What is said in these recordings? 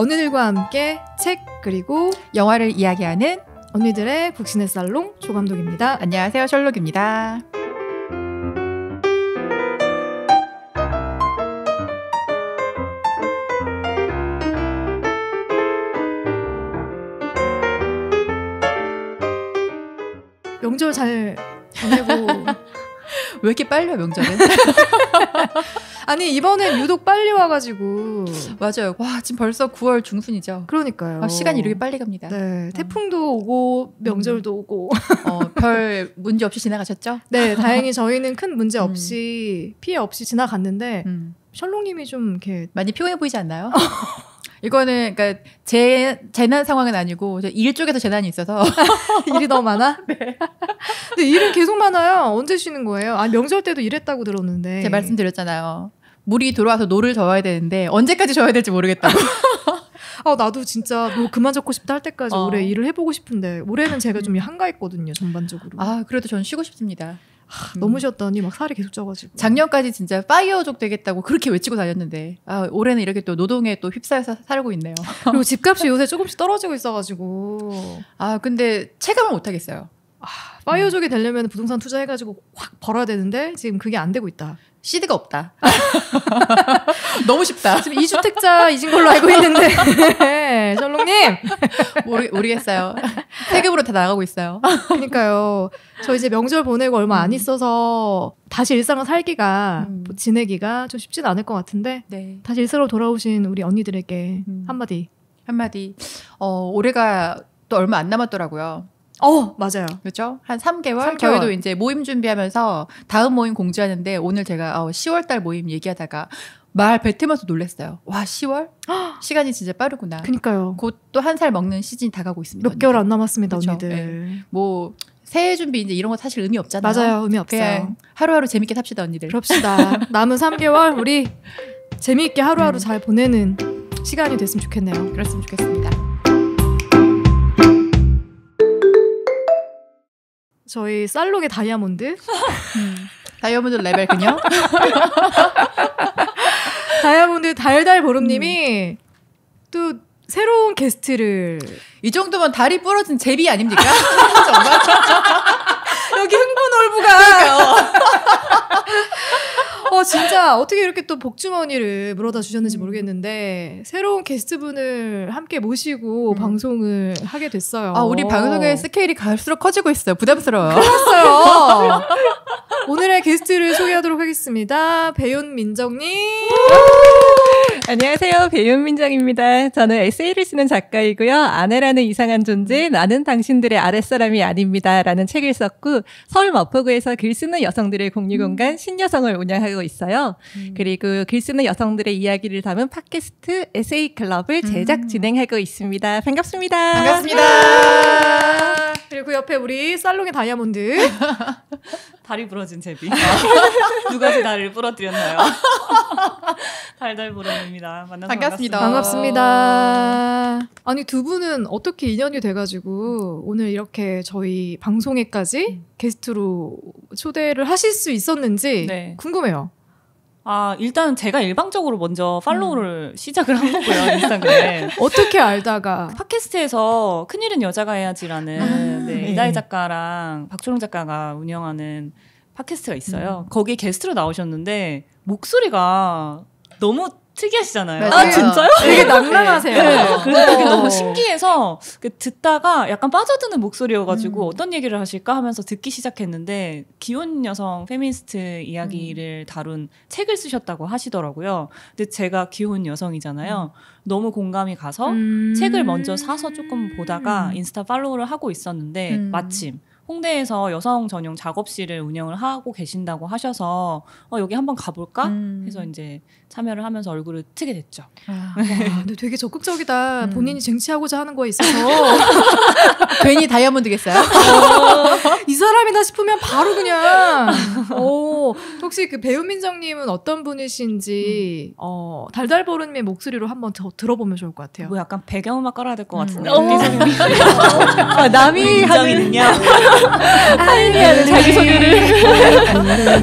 언니들과 함께 책 그리고 영화를 이야기하는 언니들의 북신의 살롱 조감독입니다. 안녕하세요, 셜록입니다. 명절 잘 보내고 왜 이렇게 빨리 와, 명절은? 아니 이번엔 유독 빨리 와가지고 맞아요. 와, 지금 벌써 9월 중순이죠. 그러니까요. 시간이 이렇게 빨리 갑니다. 네, 태풍도 오고 명절도 오고 별 문제 없이 지나가셨죠? 네, 다행히 저희는 큰 문제 없이 피해 없이 지나갔는데 셜록님이 좀 이렇게 많이 피곤해 보이지 않나요? 이거는 그러니까 재난 상황은 아니고 일 쪽에서 재난이 있어서 일이 너무 많아? 네. 근데 일은 계속 많아요. 언제 쉬는 거예요? 아, 명절 때도 일했다고 들었는데. 제가 말씀드렸잖아요. 물이 들어와서 노를 저어야 되는데 언제까지 저어야 될지 모르겠다고. 나도 진짜 뭐 그만 적고 싶다 할 때까지 올해 일을 해보고 싶은데 올해는 제가 좀 한가했거든요, 전반적으로. 그래도 전 쉬고 싶습니다. 너무 쉬었더니 막 살이 계속 쪄가지고. 작년까지 진짜 파이어족 되겠다고 그렇게 외치고 다녔는데 올해는 이렇게 또 노동에 또 휩싸여서 살고 있네요. 그리고 집값이 요새 조금씩 떨어지고 있어가지고. 근데 체감을 못 하겠어요. 파이어족이 되려면 부동산 투자해가지고 확 벌어야 되는데 지금 그게 안 되고 있다. 시드가 없다. 너무 쉽다. 지금 2주택자이신 걸로 알고 있는데 셜록님 모르겠어요. 세금으로 다 나가고 있어요. 그러니까요. 저 이제 명절 보내고 얼마 안 있어서 다시 일상을 살기가 지내기가 좀 쉽지는 않을 것 같은데 네. 다시 일상으로 돌아오신 우리 언니들에게 한마디. 올해가 또 얼마 안 남았더라고요. 맞아요. 그렇죠? 한 3개월? 저희도 이제 모임 준비하면서 다음 모임 공지하는데 오늘 제가 10월달 모임 얘기하다가 말 뱉으면서 놀랐어요. 와, 10월? 시간이 진짜 빠르구나. 그러니까요. 곧 또 한 살 먹는 시즌이 다가오고 있습니다. 몇 개월 안 남았습니다, 그쵸? 언니들. 네. 뭐 새해 준비 이제 이런 거 사실 의미 없잖아요. 맞아요. 의미 없어요. 하루하루 재밌게 삽시다, 언니들. 그럽시다. 남은 3개월 우리 재미있게 하루하루 잘 보내는 시간이 됐으면 좋겠네요. 그랬으면 좋겠습니다. 저희 살롱의 다이아몬드 다이아몬드 레벨 그녀 다이아몬드 달달보름님이 또 새로운 게스트를 이 정도면 다리 부러진 제비 아닙니까? 정말 여기 흥분올부가 진짜 어떻게 이렇게 또 복주머니를 물어다 주셨는지 모르겠는데 새로운 게스트분을 함께 모시고 방송을 하게 됐어요. 우리 방송의 스케일이 갈수록 커지고 있어요. 부담스러워요. 그렇어요. 오늘의 게스트를 소개하도록 하겠습니다. 배윤민정님. 안녕하세요. 배윤민정입니다. 저는 에세이를 쓰는 작가이고요. 아내라는 이상한 존재, 나는 당신들의 아랫사람이 아닙니다. 라는 책을 썼고 서울 마포구에서 글 쓰는 여성들의 공유공간 신여성을 운영하고 있어요. 그리고 글 쓰는 여성들의 이야기를 담은 팟캐스트 에세이 클럽을 제작 진행하고 있습니다. 반갑습니다. 반갑습니다. 그리고 그 옆에 우리 살롱의 다이아몬드. 다리 부러진 제비. 누가 제 다리를 부러뜨렸나요? 달달보름입니다. 만나서 반갑습니다. 반갑습니다. 아니 두 분은 어떻게 인연이 돼가지고 오늘 이렇게 저희 방송에까지 게스트로 초대를 하실 수 있었는지 궁금해요. 일단 제가 일방적으로 먼저 팔로우를 시작을 한 거고요, 인스타그램. 어떻게 알다가? 팟캐스트에서 큰일은 여자가 해야지라는 이다희 작가랑 박초롱 작가가 운영하는 팟캐스트가 있어요. 거기 게스트로 나오셨는데 목소리가 너무 특이하시잖아요. 맞아요. 진짜요? 되게 낭랑하세요. 네. 그래서 되게 너무 신기해서 듣다가 약간 빠져드는 목소리여가지고 어떤 얘기를 하실까 하면서 듣기 시작했는데 기혼 여성 페미니스트 이야기를 다룬 책을 쓰셨다고 하시더라고요. 근데 제가 기혼 여성이잖아요. 너무 공감이 가서 책을 먼저 사서 조금 보다가 인스타 팔로우를 하고 있었는데 마침 홍대에서 여성 전용 작업실을 운영을 하고 계신다고 하셔서 여기 한번 가볼까 해서 이제 참여를 하면서 얼굴을 트게 됐죠. 와, 근데 되게 적극적이다. 본인이 쟁취하고자 하는 거에 있어서 괜히 다이아몬드겠어요? 이 사람이다 싶으면 바로 그냥. 혹시 그 배우민정님은 어떤 분이신지 달달보름의 목소리로 한번 더 들어보면 좋을 것 같아요. 뭐 약간 배경음악 깔아야 될 것 같은데. 남이 하는요. 하는 자기소개를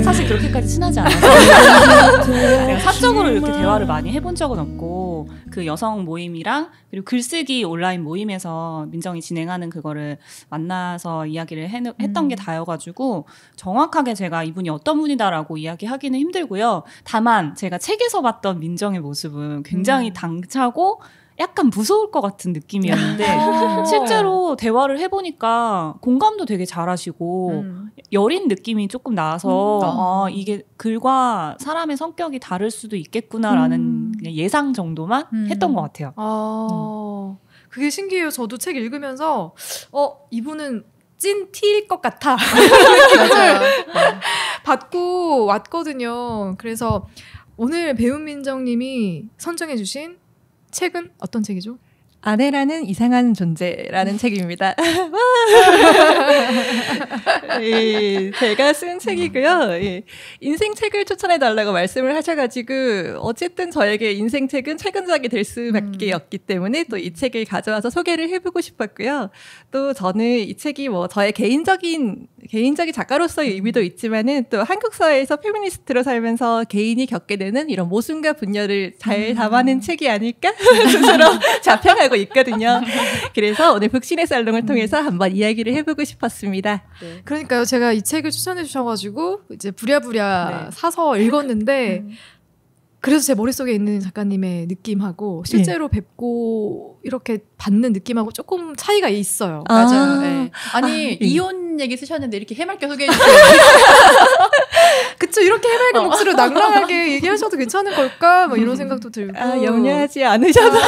사실 그렇게까지 친하지 않아서 제가 사적으로 이렇게 대화를 많이 해본 적은 없고 그 여성 모임이랑 그리고 글쓰기 온라인 모임에서 민정이 진행하는 그거를 만나서 이야기를 했던 게 다여가지고 정확하게 제가 이분이 어떤 분이다라고 이야기하기는 힘들고요. 다만 제가 책에서 봤던 민정의 모습은 굉장히 당차고 약간 무서울 것 같은 느낌이었는데 실제로 대화를 해보니까 공감도 되게 잘하시고 여린 느낌이 조금 나서 이게 글과 사람의 성격이 다를 수도 있겠구나라는 그냥 예상 정도만 했던 것 같아요. 그게 신기해요. 저도 책 읽으면서 이분은 찐 T일 것 같아 맞아요. 받고 왔거든요. 그래서 오늘 배운민정님이 선정해주신 책은 어떤 책이죠? 아내라는 이상한 존재라는 책입니다. 예, 제가 쓴 책이고요. 예, 인생책을 추천해달라고 말씀을 하셔가지고 어쨌든 저에게 인생책은 최근작이 될 수밖에 없기 때문에 또 이 책을 가져와서 소개를 해보고 싶었고요. 또 저는 이 책이 뭐 저의 개인적인 작가로서의 의미도 있지만은 또 한국 사회에서 페미니스트로 살면서 개인이 겪게 되는 이런 모순과 분열을 잘 담아낸 책이 아닐까 스스로 자평하고 있거든요. 그래서 오늘 북신의 살롱을 통해서 한번 이야기를 해보고 싶었습니다. 네. 그러니까요. 제가 이 책을 추천해 주셔가지고 이제 부랴부랴 사서 읽었는데 그래서 제 머릿속에 있는 작가님의 느낌하고 실제로 뵙고 이렇게 받는 느낌하고 조금 차이가 있어요. 맞아요. 네. 아니 이혼 얘기 쓰셨는데 이렇게 해맑게 소개해 주세요. 그쵸. 이렇게 해맑은 목소리로 낭랑하게 얘기하셔도 괜찮은 걸까? 뭐 이런 생각도 들고. 염려하지 않으셔도.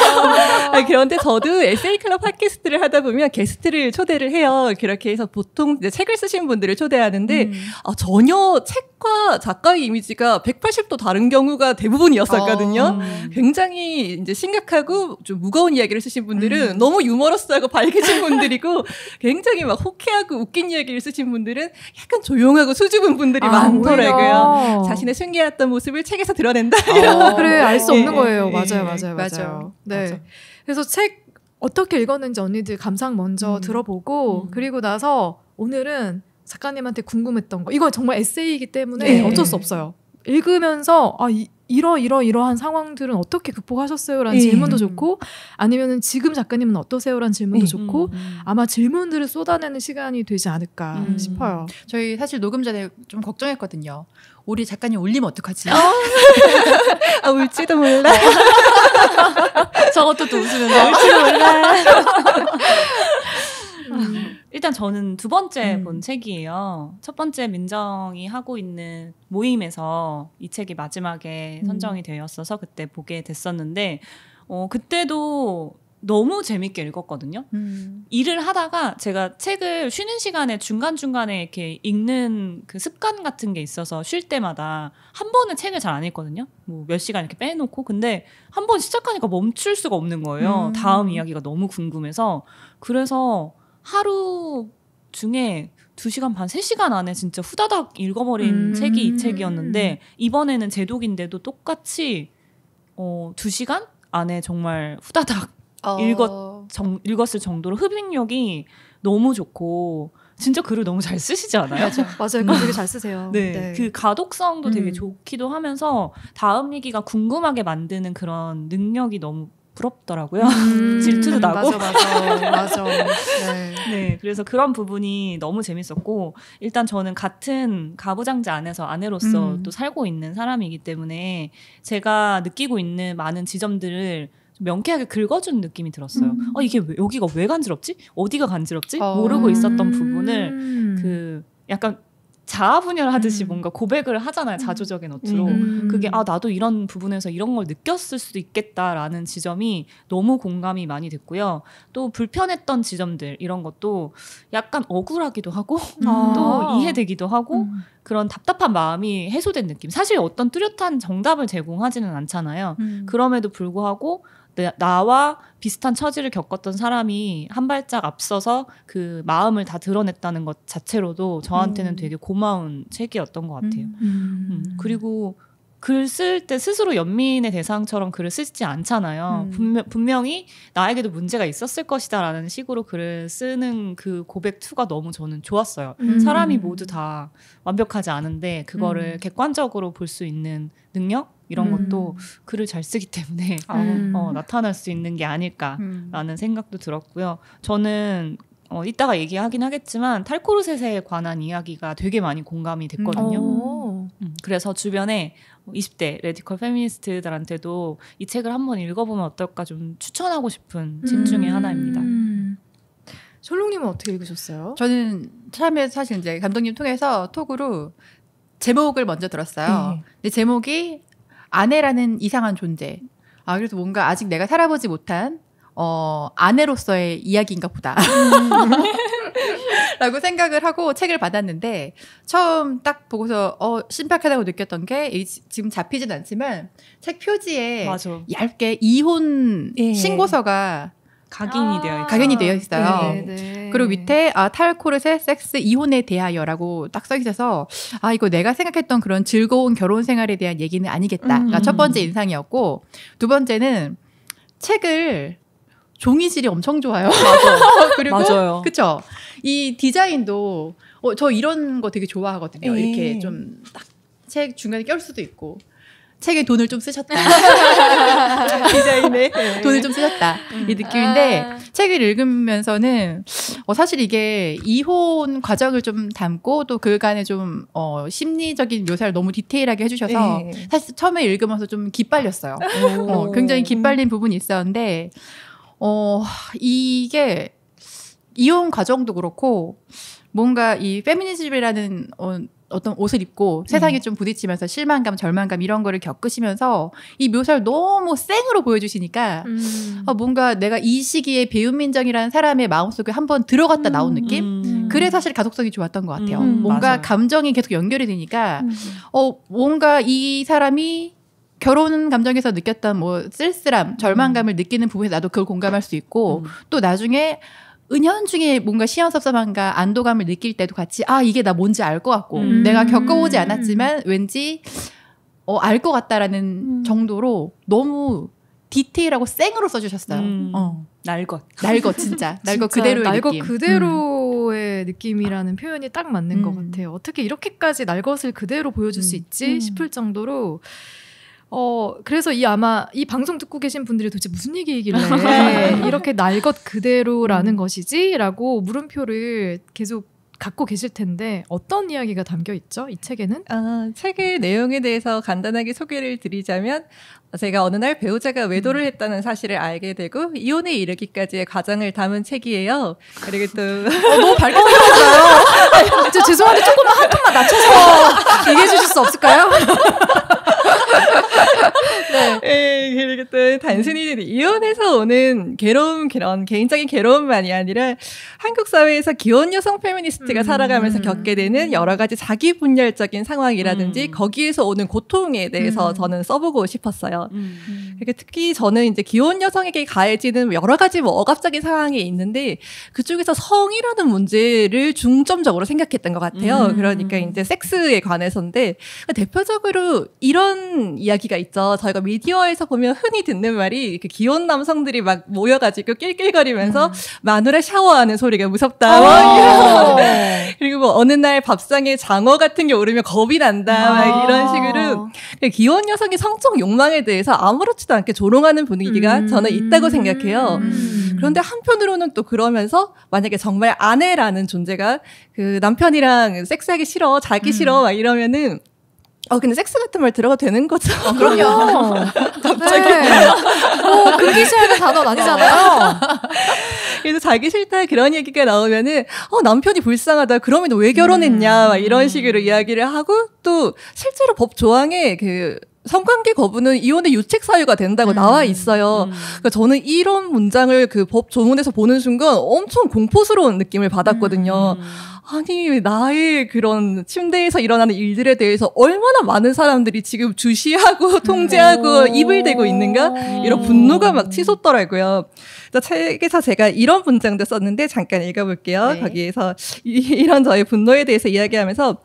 그런데 저도 에세이 클럽 팟캐스트를 하다 보면 게스트를 초대를 해요. 그렇게 해서 보통 이제 책을 쓰신 분들을 초대하는데 전혀 책과 작가의 이미지가 180도 다른 경우가 대부분이었었거든요. 굉장히 이제 심각하고 좀 무거운 이야기를 쓰신 분들은 너무 유머러스하고 밝으신 분들이고 굉장히 막 호쾌하고 웃긴 이야기를 쓰신 분들은 약간 조용하고 수줍은 분들이 많더라고요. 자신의 숨겨왔던 모습을 책에서 드러낸다. 그래, 알 수 없는 거예요. 맞아요. 네. 맞아. 그래서 책 어떻게 읽었는지 언니들 감상 먼저 들어보고 그리고 나서 오늘은 작가님한테 궁금했던 거. 이건 정말 에세이이기 때문에 어쩔 수 없어요. 읽으면서 이러한 상황들은 어떻게 극복하셨어요? 라는 질문도 좋고 아니면은 지금 작가님은 어떠세요? 라는 질문도 좋고 아마 질문들을 쏟아내는 시간이 되지 않을까 싶어요. 저희 사실 녹음 전에 좀 걱정했거든요. 우리 작가님 울리면 어떡하지? 울지도 몰라. 저것도 또 웃으면서 울지도 몰라. 일단 저는 두 번째 본 책이에요. 첫 번째 민정이 하고 있는 모임에서 이 책이 마지막에 선정이 되었어서 그때 보게 됐었는데 그때도 너무 재밌게 읽었거든요. 일을 하다가 제가 책을 쉬는 시간에 중간중간에 이렇게 읽는 그 습관 같은 게 있어서 쉴 때마다 한 번은 책을 잘 안 읽거든요. 뭐 몇 시간 이렇게 빼놓고. 근데 한 번 시작하니까 멈출 수가 없는 거예요. 다음 이야기가 너무 궁금해서. 그래서 하루 중에 2시간 반, 3시간 안에 진짜 후다닥 읽어버린 책이 이 책이었는데 이번에는 제독인데도 똑같이 2시간 안에 정말 후다닥 읽었을 정도로 흡입력이 너무 좋고 진짜 글을 너무 잘 쓰시지 않아요? 맞아요. 글 되게 잘 쓰세요. 네. 그 가독성도 되게 좋기도 하면서 다음 얘기가 궁금하게 만드는 그런 능력이 너무 부럽더라고요. 질투도 나고. 맞아. 네, 그래서 그런 부분이 너무 재밌었고 일단 저는 같은 가부장제 안에서 아내로서 또 살고 있는 사람이기 때문에 제가 느끼고 있는 많은 지점들을 좀 명쾌하게 긁어준 느낌이 들었어요. 이게 여기가 왜 간지럽지? 어디가 간지럽지? 모르고 있었던 부분을 그 약간 자아분열하듯이 뭔가 고백을 하잖아요. 자조적인 어투로. 그게 나도 이런 부분에서 이런 걸 느꼈을 수도 있겠다라는 지점이 너무 공감이 많이 됐고요. 또 불편했던 지점들 이런 것도 약간 억울하기도 하고 또 이해되기도 하고 그런 답답한 마음이 해소된 느낌. 사실 어떤 뚜렷한 정답을 제공하지는 않잖아요. 그럼에도 불구하고 나와 비슷한 처지를 겪었던 사람이 한 발짝 앞서서 그 마음을 다 드러냈다는 것 자체로도 저한테는 되게 고마운 책이었던 것 같아요. 그리고 글 쓸 때 스스로 연민의 대상처럼 글을 쓰지 않잖아요. 분명히 나에게도 문제가 있었을 것이다라는 식으로 글을 쓰는 그 고백 투가 너무 저는 좋았어요. 사람이 모두 다 완벽하지 않은데 그거를 객관적으로 볼 수 있는 능력? 이런 것도 글을 잘 쓰기 때문에 나타날 수 있는 게 아닐까라는 생각도 들었고요. 저는 이따가 얘기하긴 하겠지만 탈코르셋에 관한 이야기가 되게 많이 공감이 됐거든요. 그래서 주변에 20대 레디컬 페미니스트들한테도 이 책을 한번 읽어보면 어떨까 좀 추천하고 싶은 책 중에 하나입니다. 솔롱님은 어떻게 읽으셨어요? 저는 처음에 사실 이제 감독님 통해서 톡으로 제목을 먼저 들었어요. 근데 제목이 아내라는 이상한 존재. 그래서 뭔가 아직 내가 살아보지 못한 아내로서의 이야기인가 보다. 라고 생각을 하고 책을 받았는데 처음 딱 보고서 신박하다고 느꼈던 게 지금 잡히진 않지만 책 표지에 맞아. 얇게 이혼 신고서가 각인이 되어 있어요. 네. 그리고 밑에 탈코르셋 섹스 이혼에 대하여라고 딱 써 있어서 이거 내가 생각했던 그런 즐거운 결혼 생활에 대한 얘기는 아니겠다. 첫 번째 인상이었고 두 번째는 책을 종이질이 엄청 좋아요. 맞아. 그리고 맞아요. 그쵸? 이 디자인도 저 이런 거 되게 좋아하거든요. 이렇게 좀 딱 책 중간에 껴올 수도 있고 책에 돈을 좀 쓰셨다. 디자인에 돈을 좀 쓰셨다. 이 느낌인데 책을 읽으면서는 사실 이게 이혼 과정을 좀 담고 또 그간의 좀 심리적인 묘사를 너무 디테일하게 해주셔서 사실 처음에 읽으면서 좀 기빨렸어요. 굉장히 기빨린 부분이 있었는데 이게 이혼 과정도 그렇고 뭔가 이 페미니즘이라는 어떤 옷을 입고 세상에 좀 부딪히면서 실망감, 절망감 이런 거를 겪으시면서 이 묘사를 너무 생으로 보여주시니까 뭔가 내가 이 시기에 배은민정이라는 사람의 마음속에 한번 들어갔다 나온 느낌? 그래 사실 가독성이 좋았던 것 같아요. 뭔가 맞아요. 감정이 계속 연결이 되니까 뭔가 이 사람이 결혼 감정에서 느꼈던 뭐 쓸쓸함, 절망감을 느끼는 부분에 나도 그걸 공감할 수 있고 또 나중에 은연중에 뭔가 시원섭섭함과 안도감을 느낄 때도 같이 이게 나 뭔지 알 것 같고 내가 겪어보지 않았지만 왠지 알 것 같다라는 정도로 너무 디테일하고 생으로 써주셨어요. 날것 진짜 날것 그대로의 날것 느낌. 그대로의 느낌이라는 표현이 딱 맞는 것 같아요. 어떻게 이렇게까지 날것을 그대로 보여줄 수 있지 싶을 정도로 그래서 아마 이 방송 듣고 계신 분들이 도대체 무슨 얘기이길래 이렇게 날 것 그대로라는 것이지라고 물음표를 계속 갖고 계실 텐데 어떤 이야기가 담겨 있죠? 이 책에는? 책의 내용에 대해서 간단하게 소개를 드리자면 제가 어느 날 배우자가 외도를 했다는 사실을 알게 되고 이혼에 이르기까지의 과정을 담은 책이에요. 그리고 또 너무 밝게 생각했어요. 죄송한데 조금만 한 톤만 낮춰서 얘기해 주실 수 없을까요? 그리고 또 단순히 이혼에서 오는 괴로움, 그런 개인적인 괴로움만이 아니라 한국 사회에서 기혼 여성 페미니스트가 살아가면서 겪게 되는 여러 가지 자기 분열적인 상황이라든지 거기에서 오는 고통에 대해서 저는 써보고 싶었어요. 그러니까 특히 저는 이제 기혼 여성에게 가해지는 여러 가지 억압적인 상황이 있는데 그쪽에서 성이라는 문제를 중점적으로 생각했던 것 같아요. 그러니까 이제 섹스에 관해서인데 대표적으로 이런 이야기가 있죠. 저희가 미디어에서 보면 흔히 듣는 말이 이렇게 기혼 남성들이 막 모여가지고 낄낄거리면서 마누라 샤워하는 소리가 무섭다. 그리고 뭐 어느 날 밥상에 장어 같은 게 오르면 겁이 난다. 막 이런 식으로 기혼 여성의 성적 욕망에 대해서 아무렇지도 않게 조롱하는 분위기가 저는 있다고 생각해요. 그런데 한편으로는 또 그러면서 만약에 정말 아내라는 존재가 그 남편이랑 섹스하기 싫어, 자기 싫어 막 이러면은 근데 섹스 같은 말 들어가도 되는 거죠? 그럼요. 갑자기. 금기시하는 단어는 아니잖아요. 그래서 자기 싫다 그런 얘기가 나오면은 남편이 불쌍하다. 그러면 너 왜 결혼했냐? 막 이런 식으로 이야기를 하고 또 실제로 법 조항에 그 성관계 거부는 이혼의 유책 사유가 된다고 나와 있어요. 그러니까 저는 이런 문장을 그 법 조문에서 보는 순간 엄청 공포스러운 느낌을 받았거든요. 아니 나의 그런 침대에서 일어나는 일들에 대해서 얼마나 많은 사람들이 지금 주시하고 통제하고 입을 대고 있는가 이런 분노가 막 치솟더라고요. 책에서 제가 이런 문장도 썼는데 잠깐 읽어볼게요. 네. 거기에서 이런 저의 분노에 대해서 이야기하면서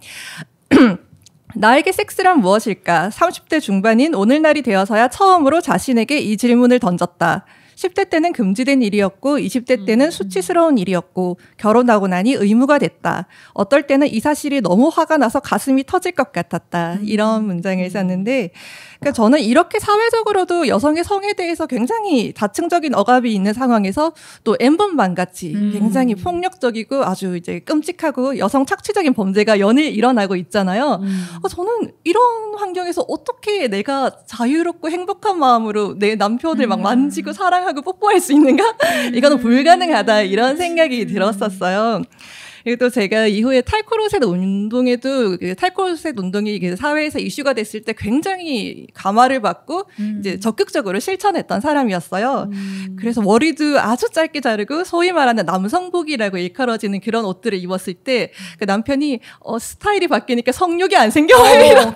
나에게 섹스란 무엇일까? 30대 중반인 오늘날이 되어서야 처음으로 자신에게 이 질문을 던졌다. 10대 때는 금지된 일이었고 20대 때는 수치스러운 일이었고 결혼하고 나니 의무가 됐다. 어떨 때는 이 사실이 너무 화가 나서 가슴이 터질 것 같았다. 이런 문장을 썼는데 그러니까 저는 이렇게 사회적으로도 여성의 성에 대해서 굉장히 다층적인 억압이 있는 상황에서 또 N번만 같이 굉장히 폭력적이고 아주 이제 끔찍하고 여성 착취적인 범죄가 연일 일어나고 있잖아요. 저는 이런 환경에서 어떻게 내가 자유롭고 행복한 마음으로 내 남편을 막 만지고 사랑하고 뽀뽀할 수 있는가? 이거는 불가능하다 이런 생각이 들었었어요. 그리고 또 제가 이후에 탈코르셋 운동에도 그 탈코르셋 운동이 사회에서 이슈가 됐을 때 굉장히 감화를 받고 이제 적극적으로 실천했던 사람이었어요. 그래서 머리도 아주 짧게 자르고 소위 말하는 남성복이라고 일컬어지는 그런 옷들을 입었을 때 그 남편이 스타일이 바뀌니까 성욕이 안 생겨.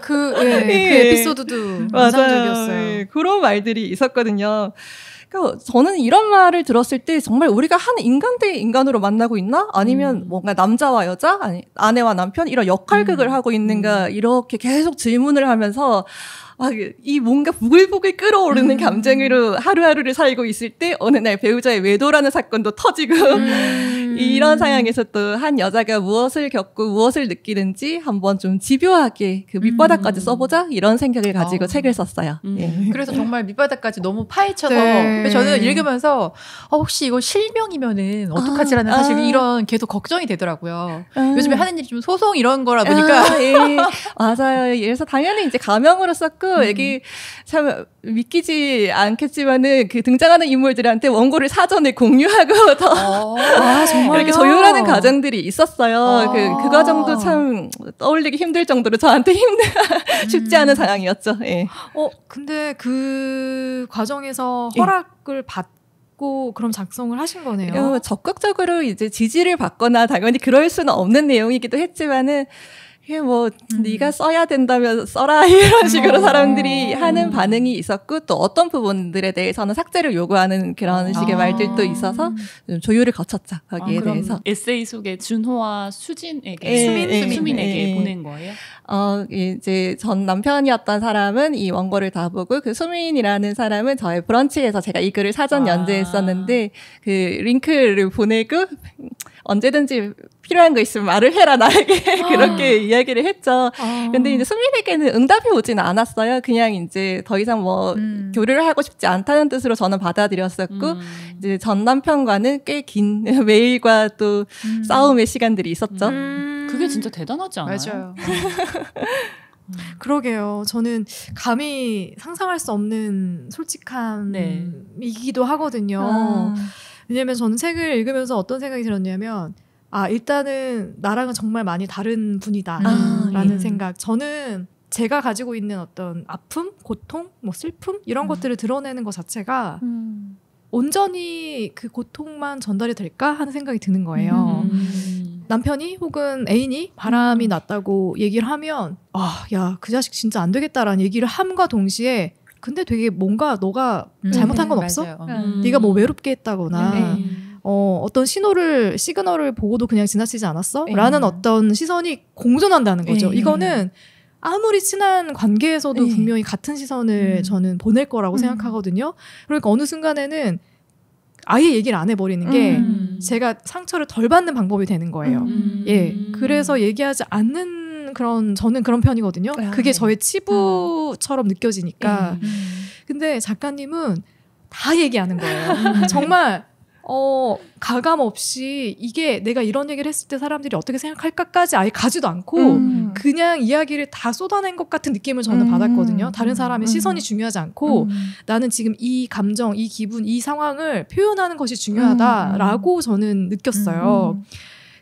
그 에피소드도 인상적이었어요. 예, 그런 말들이 있었거든요. 저는 이런 말을 들었을 때 정말 우리가 한 인간 대 인간으로 만나고 있나? 아니면 뭔가 남자와 여자? 아니, 아내와 남편? 이런 역할극을 하고 있는가? 이렇게 계속 질문을 하면서 이 뭔가 부글부글 끓어오르는 감정으로 하루하루를 살고 있을 때 어느 날 배우자의 외도라는 사건도 터지고 이런 상황에서 또 한 여자가 무엇을 겪고 무엇을 느끼는지 한번 좀 집요하게 그 밑바닥까지 써보자 이런 생각을 가지고 책을 썼어요. 예. 그래서 정말 밑바닥까지 너무 파헤쳐서 네. 저는 읽으면서 혹시 이거 실명이면은 어떡하지라는 사실 이런 계속 걱정이 되더라고요. 요즘에 하는 일이 좀 소송 이런 거라 보니까 예. 맞아요. 그래서 당연히 이제 가명으로 썼고 여기 참 믿기지 않겠지만은 그 등장하는 인물들한테 원고를 사전에 공유하고 더 정말요? 이렇게 조율하는 과정들이 있었어요. 그 과정도 참 떠올리기 힘들 정도로 저한테 쉽지 않은 상황이었죠. 예. 근데 그 과정에서 허락을 받고 그럼 작성을 하신 거네요. 적극적으로 이제 지지를 받거나 당연히 그럴 수는 없는 내용이기도 했지만은 이게 네가 써야 된다면 써라 이런 식으로 사람들이 하는 반응이 있었고 또 어떤 부분들에 대해서는 삭제를 요구하는 그런 식의 말들도 있어서 좀 조율을 거쳤죠. 거기에 대해서. 에세이 속에 준호와 수진에게 수민에게 보낸 거예요? 이제 전 남편이었던 사람은 이 원고를 다 보고 그 수민이라는 사람은 저의 브런치에서 제가 이 글을 사전 연재했었는데 그 링크를 보내고 언제든지 필요한 거 있으면 말을 해라 나에게 그렇게 이야기를 했죠. 근데 이제 수민에게는 응답이 오진 않았어요. 그냥 이제 더 이상 교류를 하고 싶지 않다는 뜻으로 저는 받아들였었고 이제 전 남편과는 꽤 긴 메일과 또 싸움의 시간들이 있었죠. 그게 진짜 대단하지 않아요? 맞아요. 그러게요. 저는 감히 상상할 수 없는 솔직함이기도 하거든요. 왜냐면 저는 책을 읽으면서 어떤 생각이 들었냐면 일단은 나랑은 정말 많이 다른 분이다라는 생각. 저는 제가 가지고 있는 어떤 아픔, 고통, 슬픔 이런 것들을 드러내는 것 자체가 온전히 그 고통만 전달이 될까 하는 생각이 드는 거예요. 남편이 혹은 애인이 바람이 났다고 얘기를 하면 야, 그 자식 진짜 안 되겠다라는 얘기를 함과 동시에 근데 되게 뭔가 너가 잘못한 건 없어? 네가 뭐 외롭게 했다거나 어떤 시그널을 보고도 그냥 지나치지 않았어? 라는 어떤 시선이 공존한다는 거죠. 이거는 아무리 친한 관계에서도 분명히 같은 시선을 저는 보낼 거라고 생각하거든요. 그러니까 어느 순간에는 아예 얘기를 안 해버리는 게 제가 상처를 덜 받는 방법이 되는 거예요. 그래서 얘기하지 않는 저는 그런 편이거든요. 그게 저의 치부처럼 느껴지니까. 근데 작가님은 다 얘기하는 거예요. 정말 가감 없이 이게 내가 이런 얘기를 했을 때 사람들이 어떻게 생각할까까지 아예 가지도 않고 그냥 이야기를 다 쏟아낸 것 같은 느낌을 저는 받았거든요. 다른 사람의 시선이 중요하지 않고 나는 지금 이 감정, 이 기분, 이 상황을 표현하는 것이 중요하다라고 저는 느꼈어요.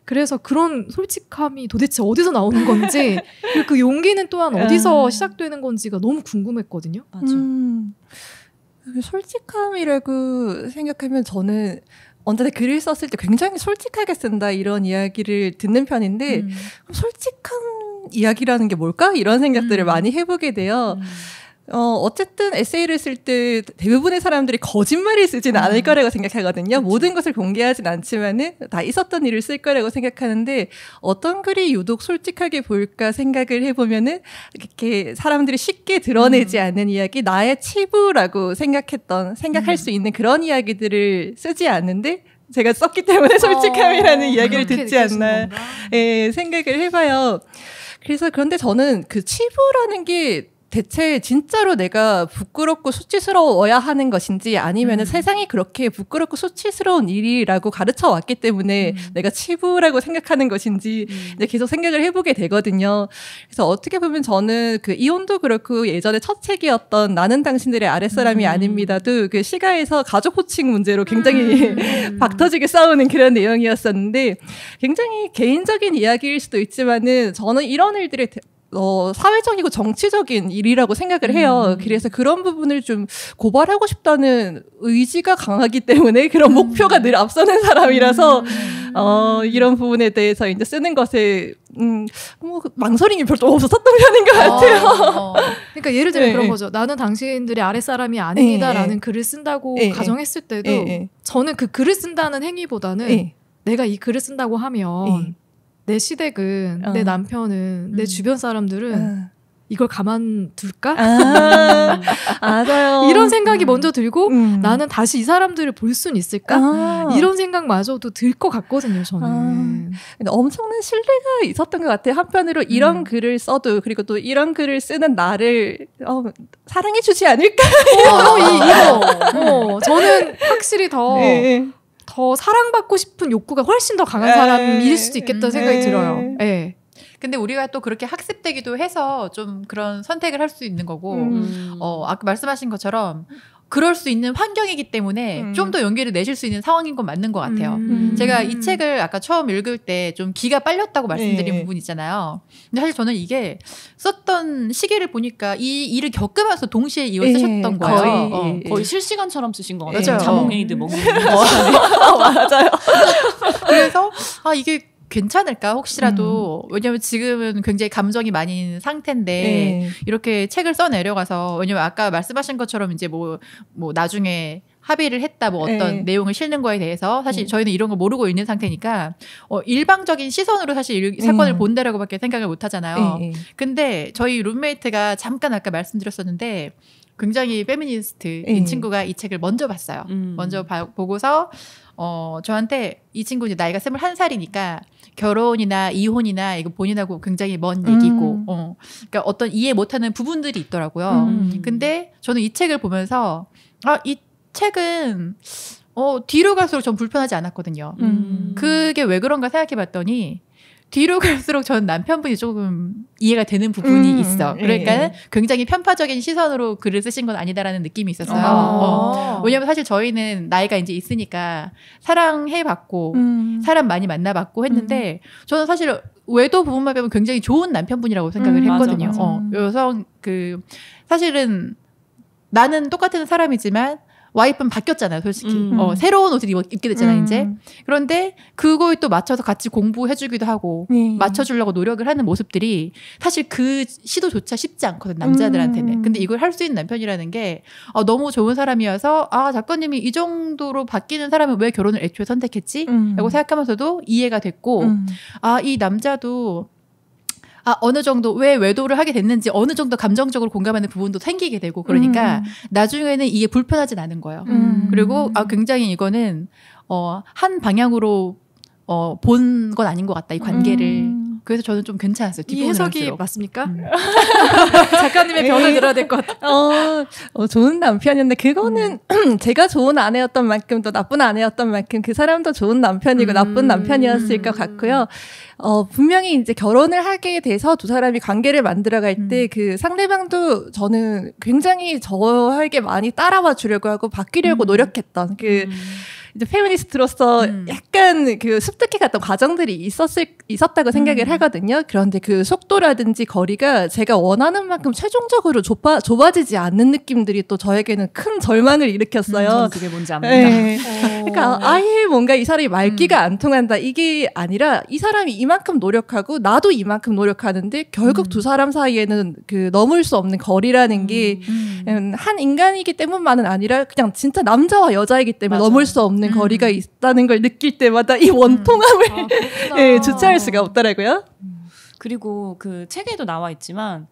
그래서 그런 솔직함이 도대체 어디서 나오는 건지 그리고 그 용기는 또한 어디서 시작되는 건지가 너무 궁금했거든요. 맞아. 솔직함이라고 생각하면 저는 언제나 글을 썼을 때 굉장히 솔직하게 쓴다 이런 이야기를 듣는 편인데 솔직한 이야기라는 게 뭘까? 이런 생각들을 많이 해보게 돼요. 어쨌든 에세이를 쓸 때 대부분의 사람들이 거짓말을 쓰진 않을 거라고 생각하거든요. 모든 것을 공개하진 않지만은 다 있었던 일을 쓸 거라고 생각하는데 어떤 글이 유독 솔직하게 보일까 생각을 해보면은 이렇게 사람들이 쉽게 드러내지 않는 이야기, 나의 치부라고 생각할 수 있는 그런 이야기들을 쓰지 않는데 제가 썼기 때문에 솔직함이라는 이야기를 듣지 않나 생각을 해봐요. 그래서 그런데 저는 그 치부라는 게 대체 진짜로 내가 부끄럽고 수치스러워야 하는 것인지 아니면은 세상이 그렇게 부끄럽고 수치스러운 일이라고 가르쳐 왔기 때문에 내가 치부라고 생각하는 것인지 이제 계속 생각을 해보게 되거든요. 그래서 어떻게 보면 저는 그 이혼도 그렇고 예전에 첫 책이었던 나는 당신들의 아랫사람이 아닙니다도 그 시가에서 가족 호칭 문제로 굉장히 박터지게 싸우는 그런 내용이었었는데 굉장히 개인적인 이야기일 수도 있지만은 저는 이런 일들이 사회적이고 정치적인 일이라고 생각을 해요. 그래서 그런 부분을 좀 고발하고 싶다는 의지가 강하기 때문에 그런 목표가 늘 앞서는 사람이라서 이런 부분에 대해서 이제 쓰는 것에 뭐 망설임이 별로 없었던 편인 것 같아요. 그러니까 예를 들면 그런 거죠. 나는 당신들이 아랫사람이 아닙니다라는 글을 쓴다고 가정했을 때도 저는 그 글을 쓴다는 행위보다는 내가 이 글을 쓴다고 하면 내 시댁은, 내 남편은, 내 주변 사람들은 이걸 가만둘까? 맞아요. 이런 생각이 먼저 들고 나는 다시 이 사람들을 볼 수는 있을까? 이런 생각마저도 들 것 같거든요, 저는. 근데 엄청난 신뢰가 있었던 것 같아요. 한편으로 이런 글을 써도 그리고 또 이런 글을 쓰는 나를 사랑해주지 않을까? 이거. 저는 확실히 더 사랑받고 싶은 욕구가 훨씬 더 강한 사람일 수도 있겠다는 생각이 들어요. 근데 우리가 또 그렇게 학습되기도 해서 좀 그런 선택을 할 수 있는 거고, 아까 말씀하신 것처럼 그럴 수 있는 환경이기 때문에 좀 더 용기를 내실 수 있는 상황인 건 맞는 것 같아요. 제가 이 책을 아까 처음 읽을 때 좀 기가 빨렸다고 말씀드린 부분 있잖아요. 근데 사실 저는 이게 썼던 시기를 보니까 이 일을 겪으면서 동시에 이걸 쓰셨던 거예요. 거의 실시간처럼 쓰신 거 같아요. 맞아요. 자몽 에이드 먹는 맞아요. 그래서 이게 괜찮을까 혹시라도 왜냐면 지금은 굉장히 감정이 많이 상태인데 이렇게 책을 써내려가서 왜냐면 아까 말씀하신 것처럼 이제 뭐 나중에 합의를 했다 뭐 어떤 내용을 실는 거에 대해서 사실 저희는 이런 거 모르고 있는 상태니까 일방적인 시선으로 사실 사건을 본다라고밖에 생각을 못 하잖아요. 근데 저희 룸메이트가 잠깐 아까 말씀드렸었는데 굉장히 페미니스트인 친구가 이 책을 먼저 봤어요. 먼저 보고서 저한테 이 친구 이제 나이가 21살이니까 결혼이나 이혼이나 이거 본인하고 굉장히 먼 얘기고, 그러니까 어떤 이해 못하는 부분들이 있더라고요. 근데 저는 이 책을 보면서 이 책은 뒤로 갈수록 전 불편하지 않았거든요. 그게 왜 그런가 생각해봤더니 뒤로 갈수록 전 남편분이 조금 이해가 되는 부분이 있어. 그러니까 굉장히 편파적인 시선으로 글을 쓰신 건 아니다라는 느낌이 있었어요. 왜냐면 사실 저희는 나이가 이제 있으니까 사랑해봤고 사람 많이 만나봤고 했는데 저는 사실 외도 부분만 빼면 굉장히 좋은 남편분이라고 생각을 했거든요. 맞아. 여성 사실은 나는 똑같은 사람이지만 와이프는 바뀌었잖아요, 솔직히. 새로운 옷을 입게 됐잖아요, 이제. 그런데 그거에 또 맞춰서 같이 공부해주기도 하고, 맞춰주려고 노력을 하는 모습들이 사실 그 시도조차 쉽지 않거든, 남자들한테는. 근데 이걸 할 수 있는 남편이라는 게 너무 좋은 사람이어서, 작가님이 이 정도로 바뀌는 사람은 왜 결혼을 애초에 선택했지? 라고 생각하면서도 이해가 됐고, 이 남자도 어느 정도 왜 외도를 하게 됐는지 어느 정도 감정적으로 공감하는 부분도 생기게 되고 그러니까 나중에는 이게 불편하진 않은 거예요. 그리고 굉장히 이거는 한 방향으로 본 건 아닌 것 같다, 이 관계를. 그래서 저는 좀 괜찮았어요. 이 해석이 맞습니까? 작가님의 변을 들어야 될 것 같아요. 좋은 남편이었는데 그거는 제가 좋은 아내였던 만큼 또 나쁜 아내였던 만큼 그 사람도 좋은 남편이고 나쁜 남편이었을 것 같고요. 분명히 이제 결혼을 하게 돼서 두 사람이 관계를 만들어갈 때 그 상대방도 저는 굉장히 저에게 많이 따라와 주려고 하고 바뀌려고 노력했던 이제 페미니스트로서 약간 약간 그 습득해 갔던 과정들이 있었다고 생각을 하거든요. 그런데 그 속도라든지 거리가 제가 원하는 만큼 최종적으로 좁아지지 않는 느낌들이 또 저에게는 큰 절망을 일으켰어요. 그게 뭔지 압니다. 네. 그러니까 아예 뭔가 이 사람이 말귀가 안 통한다 이게 아니라 이 사람이 이만큼 노력하고 나도 이만큼 노력하는데 결국 두 사람 사이에는 그 넘을 수 없는 거리라는 게 한 인간이기 때문만은 아니라 그냥 진짜 남자와 여자이기 때문에 맞아요. 넘을 수 없는 거리가 있다는 걸 느낄 때마다 이 원통함을 예, 주체할 수가 없더라고요. 그리고 그 책에도 나와 있지만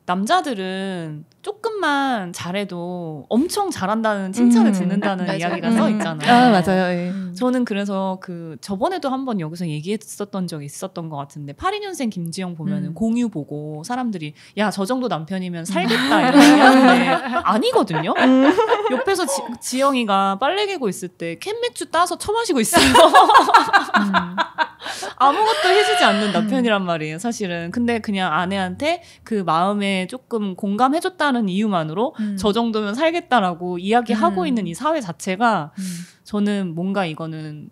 남자들은 조금만 잘해도 엄청 잘한다는 칭찬을 듣는다는 이야기가 써 있잖아요. 아, 맞아요. 예. 저는 그래서 그 저번에도 한번 여기서 얘기했었던 적이 있었던 것 같은데 82년생 김지영 보면은 공유 보고 사람들이 야, 저 정도 남편이면 살겠다 이렇게 얘기하는데 아니거든요. 옆에서 지영이가 빨래 개고 있을 때 캔맥주 따서 처마시고 있어요. 아무것도 해주지 않는 남편이란 말이에요, 사실은. 근데 그냥 아내한테 그 마음에 조금 공감해줬다는 이유만으로 저 정도면 살겠다라고 이야기하고 있는 이 사회 자체가 저는 뭔가 이거는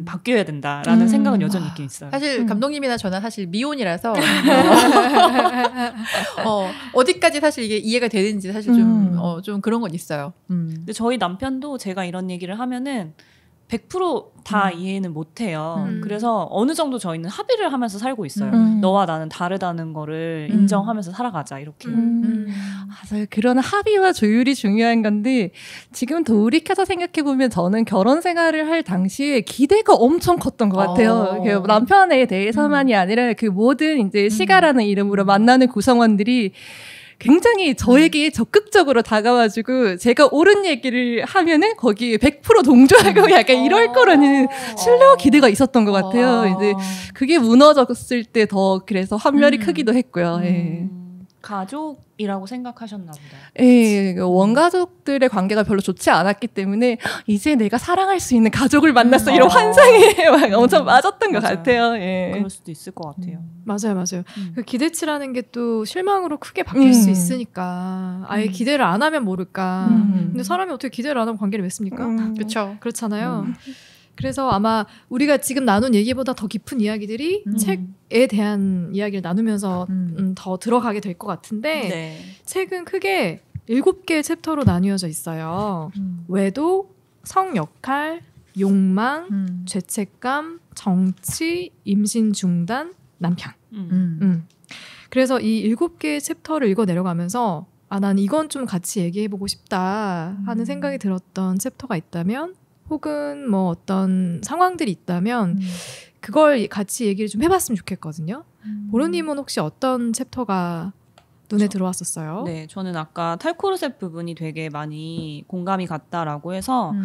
바뀌어야 된다라는 생각은 여전히 있긴 있어요. 사실 감독님이나 저는 사실 미혼이라서 어디까지 사실 이게 이해가 되는지 사실 좀 그런 건 있어요. 근데 저희 남편도 제가 이런 얘기를 하면은 100% 다 이해는 못해요. 그래서 어느 정도 저희는 합의를 하면서 살고 있어요. 너와 나는 다르다는 거를 인정하면서 살아가자 이렇게. 맞아요. 그런 합의와 조율이 중요한 건데 지금 돌이켜서 생각해보면 저는 결혼 생활을 할 당시에 기대가 엄청 컸던 것 같아요. 그 남편에 대해서만이 아니라 그 모든 이제 시가라는 이름으로 만나는 구성원들이 굉장히 저에게 적극적으로 다가와주고 제가 옳은 얘기를 하면은 거기에 100% 동조하고 약간 이럴 거라는 신뢰와 기대가 있었던 것 같아요. 이제 그게 무너졌을 때 더 그래서 환멸이 크기도 했고요. 예. 가족이라고 생각하셨나 보다. 예, 원가족들의 관계가 별로 좋지 않았기 때문에 이제 내가 사랑할 수 있는 가족을 만났어 이런 환상에 막 엄청 빠졌던 것 같아요. 예. 그럴 수도 있을 것 같아요. 맞아요. 그 기대치라는 게 또 실망으로 크게 바뀔 수 있으니까 아예 기대를 안 하면 모를까. 근데 사람이 어떻게 기대를 안 하면 관계를 맺습니까? 그렇죠. 그렇잖아요. 그래서 아마 우리가 지금 나눈 얘기보다 더 깊은 이야기들이 책에 대한 이야기를 나누면서 더 들어가게 될 것 같은데 네. 책은 크게 7개의 챕터로 나뉘어져 있어요. 외도, 성역할, 욕망, 죄책감, 정치, 임신 중단, 남편. 그래서 이 7개의 챕터를 읽어 내려가면서 난 이건 좀 같이 얘기해보고 싶다 하는 생각이 들었던 챕터가 있다면 혹은 뭐 어떤 상황들이 있다면 그걸 같이 얘기를 좀 해봤으면 좋겠거든요. 보르님은 혹시 어떤 챕터가 눈에 들어왔었어요? 네, 저는 아까 탈코르셋 부분이 되게 많이 공감이 갔다라고 해서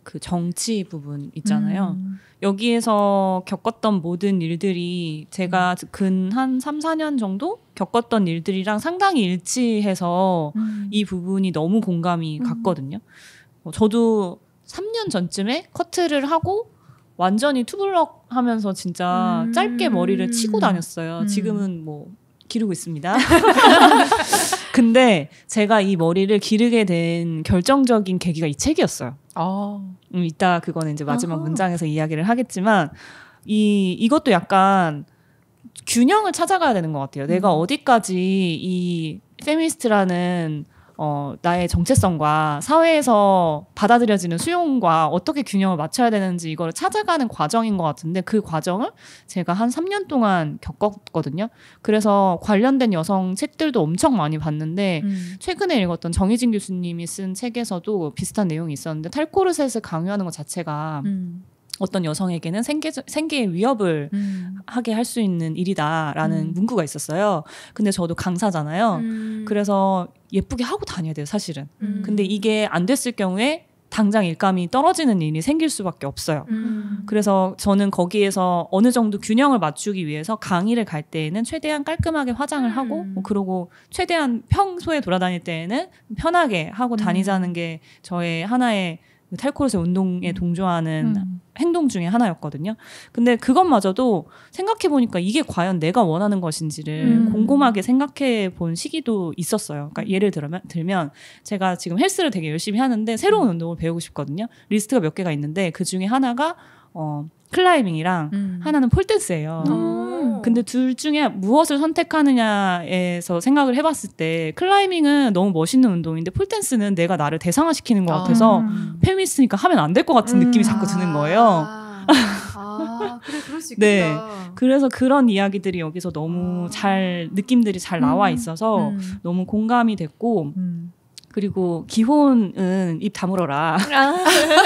그 정치 부분 있잖아요. 여기에서 겪었던 모든 일들이 제가 근 한 3, 4년 정도 겪었던 일들이랑 상당히 일치해서 이 부분이 너무 공감이 갔거든요. 저도 3년 전쯤에 커트를 하고 완전히 투블럭 하면서 진짜 짧게 머리를 치고 다녔어요. 지금은 뭐 기르고 있습니다. 근데 제가 이 머리를 기르게 된 결정적인 계기가 이 책이었어요. 이따 그거는 이제 마지막 문장에서 이야기를 하겠지만 이것도 약간 균형을 찾아가야 되는 것 같아요. 내가 어디까지 이 페미니스트라는 나의 정체성과 사회에서 받아들여지는 수용과 어떻게 균형을 맞춰야 되는지 이걸 찾아가는 과정인 것 같은데 그 과정을 제가 한 3년 동안 겪었거든요. 그래서 관련된 여성 책들도 엄청 많이 봤는데 최근에 읽었던 정희진 교수님이 쓴 책에서도 비슷한 내용이 있었는데 탈코르셋을 강요하는 것 자체가 어떤 여성에게는 생계의 위협을 하게 할 수 있는 일이다라는 문구가 있었어요. 근데 저도 강사잖아요. 그래서 예쁘게 하고 다녀야 돼요, 사실은. 근데 이게 안 됐을 경우에 당장 일감이 떨어지는 일이 생길 수밖에 없어요. 그래서 저는 거기에서 어느 정도 균형을 맞추기 위해서 강의를 갈 때에는 최대한 깔끔하게 화장을 하고 그러고 최대한 평소에 돌아다닐 때에는 편하게 하고 다니자는 게 저의 하나의 탈코르셋 운동에 동조하는 행동 중에 하나였거든요. 근데 그것마저도 생각해보니까 이게 과연 내가 원하는 것인지를 곰곰하게 생각해 본 시기도 있었어요. 그러니까 예를 들면 제가 지금 헬스를 되게 열심히 하는데 새로운 운동을 배우고 싶거든요. 리스트가 몇 개가 있는데 그 중에 하나가 클라이밍이랑 하나는 폴댄스예요. 근데 둘 중에 무엇을 선택하느냐에서 생각을 해봤을 때 클라이밍은 너무 멋있는 운동인데 폴댄스는 내가 나를 대상화시키는 것 같아서 페미니스트니까 하면 안 될 것 같은 느낌이 자꾸 드는 거예요. 그래, 그럴 수 있겠다. 네. 그래서 그런 이야기들이 여기서 너무 잘 느낌들이 잘 나와 있어서 너무 공감이 됐고 그리고 기혼은 입 다물어라.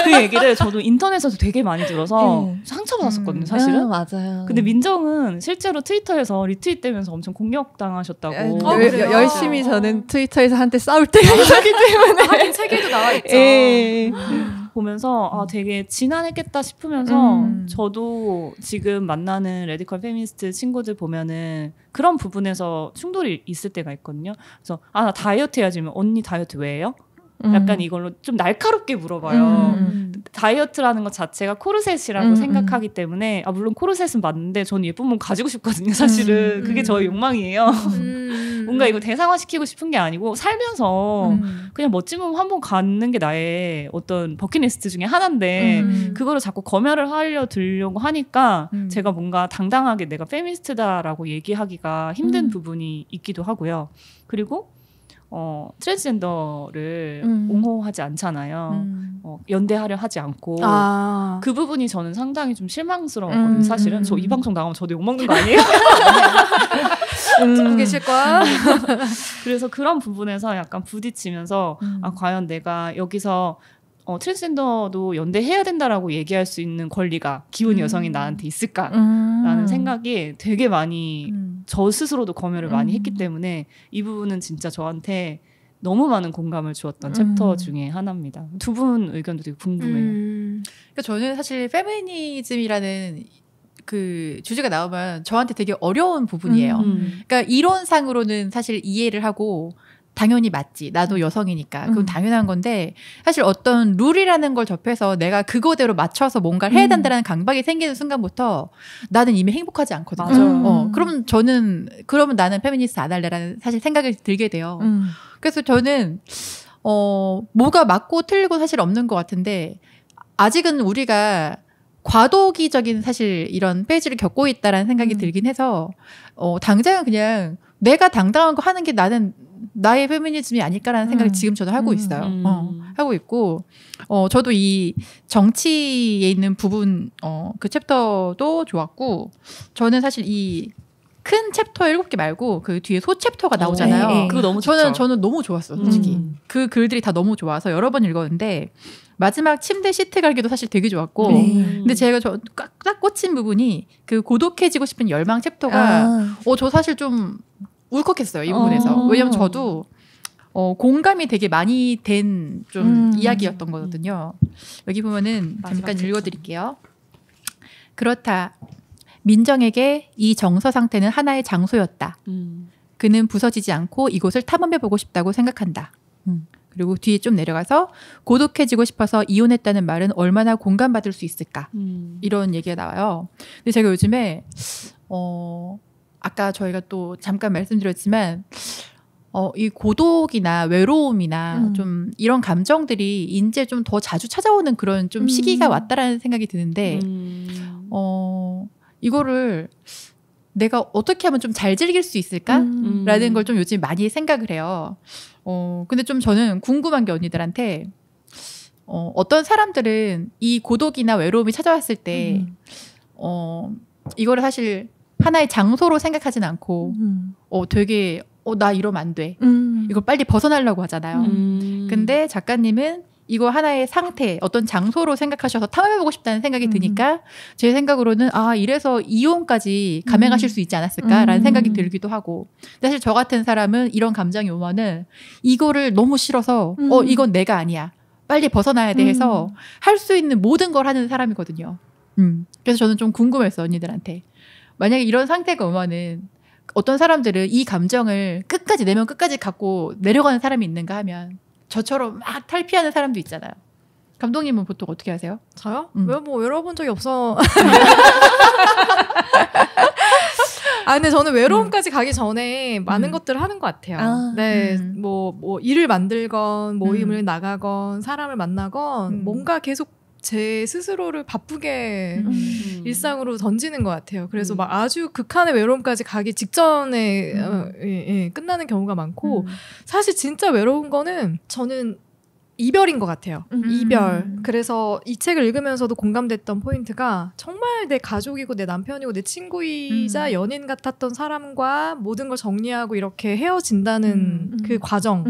그 얘기를 저도 인터넷에서 되게 많이 들어서 상처받았었거든요, 사실은. 맞아요. 근데 민정은 실제로 트위터에서 리트윗되면서 엄청 공격당하셨다고. 열심히 저는 트위터에서 한때 싸울 때가 있었기 때문에. 하긴 책에도 나와 있죠. 보면서 되게 진한했겠다 싶으면서 저도 지금 만나는 레디컬 페미니스트 친구들 보면은 그런 부분에서 충돌이 있을 때가 있거든요. 그래서 나 다이어트 해야지. 언니 다이어트 왜 해요? 약간 이걸로 좀 날카롭게 물어봐요. 다이어트라는 것 자체가 코르셋이라고 생각하기 때문에 물론 코르셋은 맞는데 저는 예쁜 몸 가지고 싶거든요. 사실은 그게 저의 욕망이에요. 뭔가 이걸 대상화시키고 싶은 게 아니고 살면서 그냥 멋진 몸 한 번 갖는 게 나의 어떤 버킷리스트 중에 하나인데 그거를 자꾸 검열을 하려 들려고 하니까 제가 뭔가 당당하게 내가 페미니스트다라고 얘기하기가 힘든 부분이 있기도 하고요. 그리고 트랜스젠더를 옹호하지 않잖아요. 연대하려 하지 않고 그 부분이 저는 상당히 좀 실망스러웠거든요. 사실은 저 이 방송 나가면 저도 욕먹는 거 아니에요? 듣고 계실 거야. 그래서 그런 부분에서 약간 부딪히면서 과연 내가 여기서 트랜스젠더도 연대해야 된다라고 얘기할 수 있는 권리가 기혼 여성인 나한테 있을까라는 생각이 되게 많이 저 스스로도 검열을 많이 했기 때문에 이 부분은 진짜 저한테 너무 많은 공감을 주었던 챕터 중에 하나입니다. 두 분 의견도 되게 궁금해요. 그러니까 저는 사실 페미니즘이라는 그 주제가 나오면 저한테 되게 어려운 부분이에요. 그러니까 이론상으로는 사실 이해를 하고 당연히 맞지. 나도 여성이니까. 그건 당연한 건데 사실 어떤 룰이라는 걸 접해서 내가 그거대로 맞춰서 뭔가를 해야 된다는 강박이 생기는 순간부터 나는 이미 행복하지 않거든요. 맞아요. 그러면 나는 페미니스트 안 할래라는 사실 생각이 들게 돼요. 그래서 저는 뭐가 맞고 틀리고 사실 없는 것 같은데 아직은 우리가 과도기적인 사실 이런 페이지를 겪고 있다라는 생각이 들긴 해서 당장은 그냥 내가 당당한 거 하는 게 나는 나의 페미니즘이 아닐까라는 생각을 지금 저도 하고 있어요. 하고 있고 저도 이 정치에 있는 부분 그 챕터도 좋았고 저는 사실 이 큰 챕터 7개 말고 그 뒤에 소 챕터가 나오잖아요. 그거 너무 좋죠. 저는 너무 좋았어요, 솔직히. 그 글들이 다 너무 좋아서 여러 번 읽었는데 마지막 침대 시트 갈기도 사실 되게 좋았고 근데 제가 딱 꽂힌 부분이 그 고독해지고 싶은 열망 챕터가 저 사실 좀 울컥했어요, 이 부분에서. 왜냐면 저도 공감이 되게 많이 된 좀 이야기였던 거거든요. 여기 보면은 잠깐 읽어드릴게요. 그렇다. 민정에게 이 정서 상태는 하나의 장소였다. 그는 부서지지 않고 이곳을 탐험해보고 싶다고 생각한다. 그리고 뒤에 좀 내려가서 고독해지고 싶어서 이혼했다는 말은 얼마나 공감받을 수 있을까. 이런 얘기가 나와요. 근데 제가 요즘에 아까 저희가 또 잠깐 말씀드렸지만 이 고독이나 외로움이나 좀 이런 감정들이 이제 좀 더 자주 찾아오는 그런 좀 시기가 왔다라는 생각이 드는데 이거를 내가 어떻게 하면 좀 잘 즐길 수 있을까라는 걸 좀 요즘 많이 생각을 해요. 근데 좀 저는 궁금한 게 언니들한테 어떤 사람들은 이 고독이나 외로움이 찾아왔을 때 이거를 사실 하나의 장소로 생각하진 않고 되게 나 이러면 안 돼. 이걸 빨리 벗어나려고 하잖아요. 근데 작가님은 이거 하나의 상태, 어떤 장소로 생각하셔서 탐험해보고 싶다는 생각이 드니까 제 생각으로는 이래서 이혼까지 감행하실 수 있지 않았을까라는 생각이 들기도 하고 사실 저 같은 사람은 이런 감정이 오면은 이거를 너무 싫어서 이건 내가 아니야. 빨리 벗어나야 돼 해서 할 수 있는 모든 걸 하는 사람이거든요. 그래서 저는 좀 궁금했어, 언니들한테. 만약에 이런 상태가 오면은 어떤 사람들은 이 감정을 끝까지 내면 끝까지 갖고 내려가는 사람이 있는가 하면 저처럼 막 탈피하는 사람도 있잖아요. 감독님은 보통 어떻게 하세요? 저요? 왜 뭐 외로워본 적이 없어. 근데 저는 외로움까지 가기 전에 많은 것들을 하는 것 같아요. 네, 뭐 일을 만들건 모임을 나가건 사람을 만나건 뭔가 계속 제 스스로를 바쁘게 일상으로 던지는 것 같아요. 그래서 막 아주 극한의 외로움까지 가기 직전에 끝나는 경우가 많고 사실 진짜 외로운 거는 저는 이별인 것 같아요. 이별. 그래서 이 책을 읽으면서도 공감됐던 포인트가 정말 내 가족이고 내 남편이고 내 친구이자 연인 같았던 사람과 모든 걸 정리하고 이렇게 헤어진다는 그 과정.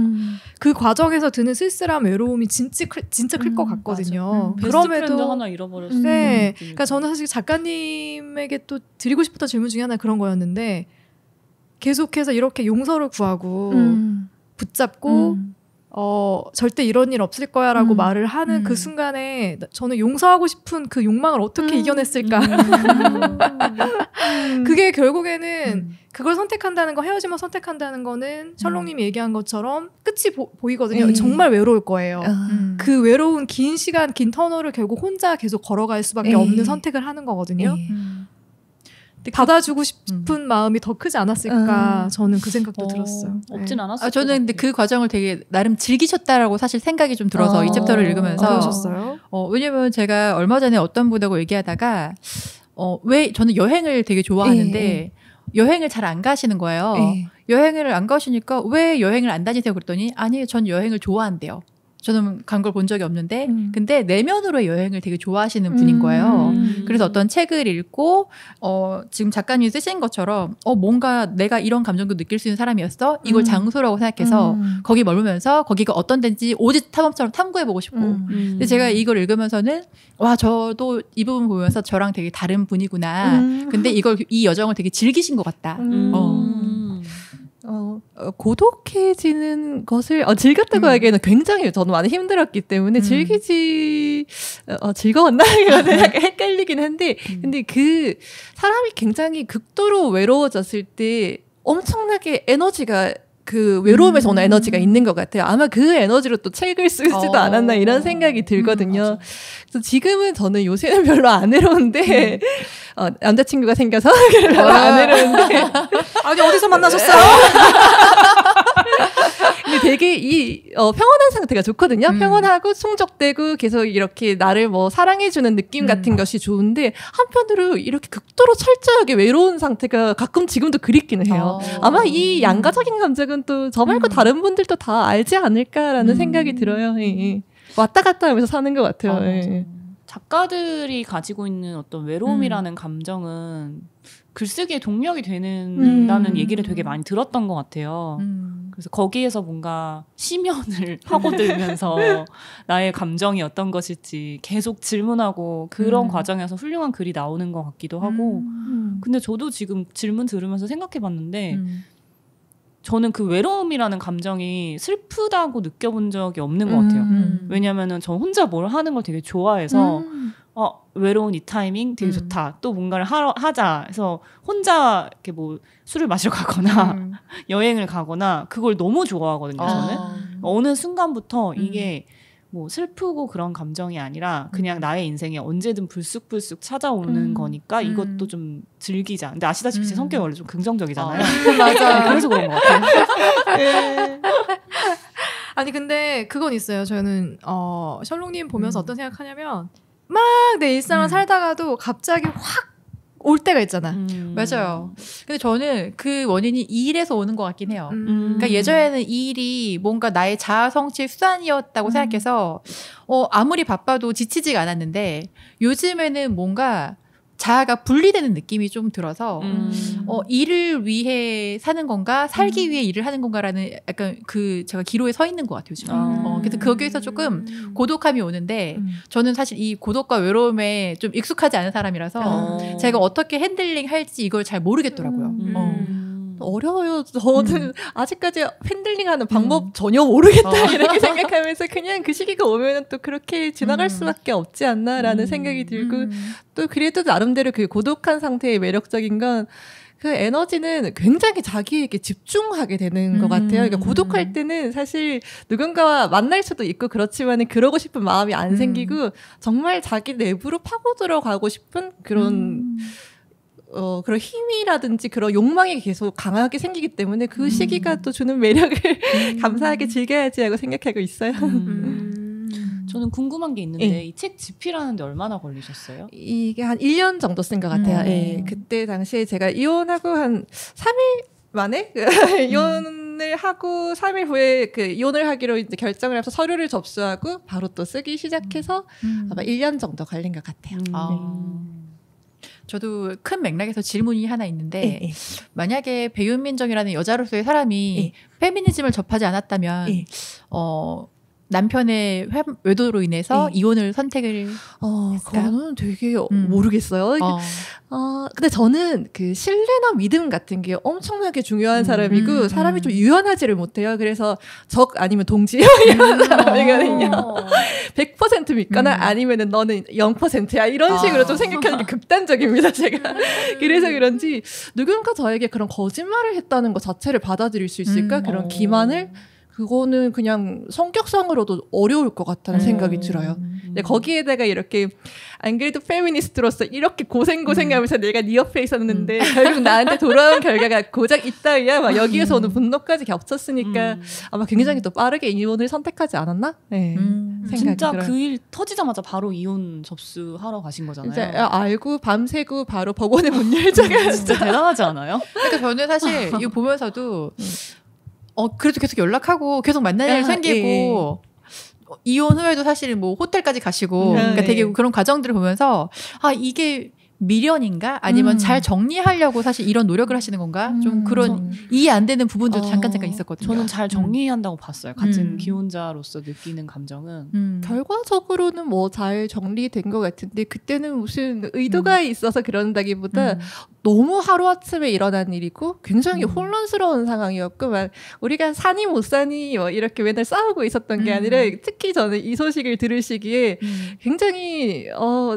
그 과정에서 드는 쓸쓸함, 외로움이 진짜 클 것 같거든요. 베스트 프렌드 하나 잃어버렸어요. 네. 그러니까 저는 사실 작가님에게 또 드리고 싶었던 질문 중에 하나 그런 거였는데 계속해서 이렇게 용서를 구하고 붙잡고 절대 이런 일 없을 거야 라고 말을 하는 그 순간에 저는 용서하고 싶은 그 욕망을 어떻게 이겨냈을까. 그게 결국에는 그걸 선택한다는 거, 헤어짐을 선택한다는 거는 셜록님이 얘기한 것처럼 끝이 보이거든요. 정말 외로울 거예요. 그 외로운 긴 시간, 긴 터널을 결국 혼자 계속 걸어갈 수밖에 없는 선택을 하는 거거든요. 받아주고 싶은 마음이 더 크지 않았을까 저는 그 생각도 들었어요. 없진 않았어요. 저는 근데 그 과정을 되게 나름 즐기셨다라고 사실 생각이 좀 들어서 이 챕터를 읽으면서 그러셨어요? 왜냐면 제가 얼마 전에 어떤 분하고 얘기하다가 왜 저는 여행을 되게 좋아하는데 여행을 잘 안 가시는 거예요. 여행을 안 가시니까 왜 여행을 안 다니세요? 그랬더니 아니 전 여행을 좋아한대요. 저는 간 걸 본 적이 없는데 근데 내면으로의 여행을 되게 좋아하시는 분인 거예요. 그래서 어떤 책을 읽고 지금 작가님이 쓰신 것처럼 뭔가 내가 이런 감정도 느낄 수 있는 사람이었어? 이걸 장소라고 생각해서 거기 머물면서 거기가 어떤 데인지 오직 탐험처럼 탐구해보고 싶고 근데 제가 이걸 읽으면서는 와 저도 이 부분 보면서 저랑 되게 다른 분이구나. 근데 이 여정을 되게 즐기신 것 같다. 고독해지는 것을 즐겼다고 하기에는 굉장히 저는 많이 힘들었기 때문에 즐거웠나? 이거는 약간 헷갈리긴 한데 근데 그 사람이 굉장히 극도로 외로워졌을 때 엄청나게 에너지가 그 외로움에서 오는 에너지가 있는 것 같아요. 아마 그 에너지로 또 책을 쓰지도 않았나 이런 생각이 들거든요. 그래서 지금은 저는 요새는 별로 안 외로운데 남자친구가 생겨서 별로 안 외로운데 아니 어디서 만나셨어요? 근데 되게 이 평온한 상태가 좋거든요. 평온하고 충족되고 계속 이렇게 나를 뭐 사랑해주는 느낌 같은 것이 좋은데 한편으로 이렇게 극도로 철저하게 외로운 상태가 가끔 지금도 그립기는 해요. 아마 이 양가적인 감정은 또 저 말고 다른 분들도 다 알지 않을까라는 생각이 들어요. 왔다 갔다 하면서 사는 것 같아요. 작가들이 가지고 있는 어떤 외로움이라는 감정은 글쓰기에 동력이 되는다는 얘기를 되게 많이 들었던 것 같아요. 그래서 거기에서 뭔가 심연을 파고들면서 나의 감정이 어떤 것일지 계속 질문하고 그런 과정에서 훌륭한 글이 나오는 것 같기도 하고 근데 저도 지금 질문 들으면서 생각해봤는데 저는 그 외로움이라는 감정이 슬프다고 느껴본 적이 없는 것 같아요. 왜냐면은 저 혼자 뭘 하는 걸 되게 좋아해서 외로운 이 타이밍 되게 좋다. 또 뭔가를 하자 해서 혼자 이렇게 뭐 술을 마시러 가거나 여행을 가거나 그걸 너무 좋아하거든요. 저는 어느 순간부터 이게 뭐 슬프고 그런 감정이 아니라 그냥 나의 인생에 언제든 불쑥불쑥 찾아오는 거니까 이것도 좀 즐기자. 근데 아시다시피 제 성격이 원래 좀 긍정적이잖아요. 맞아. 그래서 그런 것 같아요. 아니 근데 그건 있어요. 저는 셜록님 보면서 어떤 생각하냐면 막 내 일상을 살다가도 갑자기 확 올 때가 있잖아. 맞아요. 근데 저는 그 원인이 이 일에서 오는 것 같긴 해요. 그러니까 예전에는 이 일이 뭔가 나의 자아 성취의 수단이었다고 생각해서 아무리 바빠도 지치지가 않았는데 요즘에는 뭔가 자아가 분리되는 느낌이 좀 들어서 일을 위해 사는 건가 살기 위해 일을 하는 건가라는 약간 그 제가 기로에 서 있는 것 같아요 지금. 그래서 거기에서 조금 고독함이 오는데 저는 사실 이 고독과 외로움에 좀 익숙하지 않은 사람이라서 제가 어떻게 핸들링할지 이걸 잘 모르겠더라고요. 어려워요. 저는 아직까지 핸들링하는 방법 전혀 모르겠다 이렇게 생각하면서 그냥 그 시기가 오면 또 그렇게 지나갈 수밖에 없지 않나라는 생각이 들고 또 그래도 나름대로 그 고독한 상태의 매력적인 건 그 에너지는 굉장히 자기에게 집중하게 되는 것 같아요. 그러니까 고독할 때는 사실 누군가와 만날 수도 있고 그렇지만 그러고 싶은 마음이 안 생기고 정말 자기 내부로 파고 들어가고 싶은 그런 그런 힘이라든지 그런 욕망이 계속 강하게 생기기 때문에 그 시기가 또 주는 매력을 감사하게 즐겨야지 하고 생각하고 있어요. 저는 궁금한 게 있는데 예. 이 책 집필하는데 얼마나 걸리셨어요? 이게 한 1년 정도 쓴 것 같아요. 예. 그때 당시에 제가 이혼하고 한 3일 만에 이혼을 하고 3일 후에 그 이혼을 하기로 이제 결정을 해서 서류를 접수하고 바로 또 쓰기 시작해서 아마 1년 정도 걸린 것 같아요. 저도 큰 맥락에서 질문이 하나 있는데 예. 만약에 배윤민정이라는 여자로서의 사람이 페미니즘을 접하지 않았다면 예. 남편의 외도로 인해서 이혼을 선택을 그거는 되게 모르겠어요. 근데 저는 그 신뢰나 믿음 같은 게 엄청나게 중요한 사람이고 사람이 좀 유연하지를 못해요. 그래서 적 아니면 동지 이런 사람이거든요. 100% 믿거나 아니면은 너는 0%야 이런 식으로 좀 생각하는 게 극단적입니다. 제가 그래서 그런지 누군가 저에게 그런 거짓말을 했다는 것 자체를 받아들일 수 있을까? 그런 기만을 그거는 그냥 성격상으로도 어려울 것 같다는 생각이 들어요. 근데 거기에다가 이렇게 안 그래도 페미니스트로서 이렇게 고생하면서 내가 네 옆에 있었는데 결국 나한테 돌아온 결과가 고작 이따위야. 막 여기에서 오는 분노까지 겹쳤으니까 아마 굉장히 또 빠르게 이혼을 선택하지 않았나? 네. 진짜 들어요. 그 일 터지자마자 바로 이혼 접수하러 가신 거잖아요. 이제 알고 밤새고 바로 법원에 문 열자가 진짜 대단하지 않아요? 그러니까 저는 사실 이거 보면서도 그래도 계속 연락하고 계속 만날 일이 생기고 이혼 후에도 사실 뭐 호텔까지 가시고 그러니까 되게 그런 과정들을 보면서 이게 미련인가 아니면 잘 정리하려고 사실 이런 노력을 하시는 건가 좀 그런 이해 안 되는 부분들도 잠깐 있었거든요. 저는 잘 정리한다고 봤어요. 같은 기혼자로서 느끼는 감정은 결과적으로는 뭐 잘 정리된 것 같은데 그때는 무슨 의도가 있어서 그런다기보다 너무 하루아침에 일어난 일이고 굉장히 혼란스러운 상황이었고 막 우리가 사니 못 사니 뭐 이렇게 맨날 싸우고 있었던 게 아니라 특히 저는 이 소식을 들을 시기에 굉장히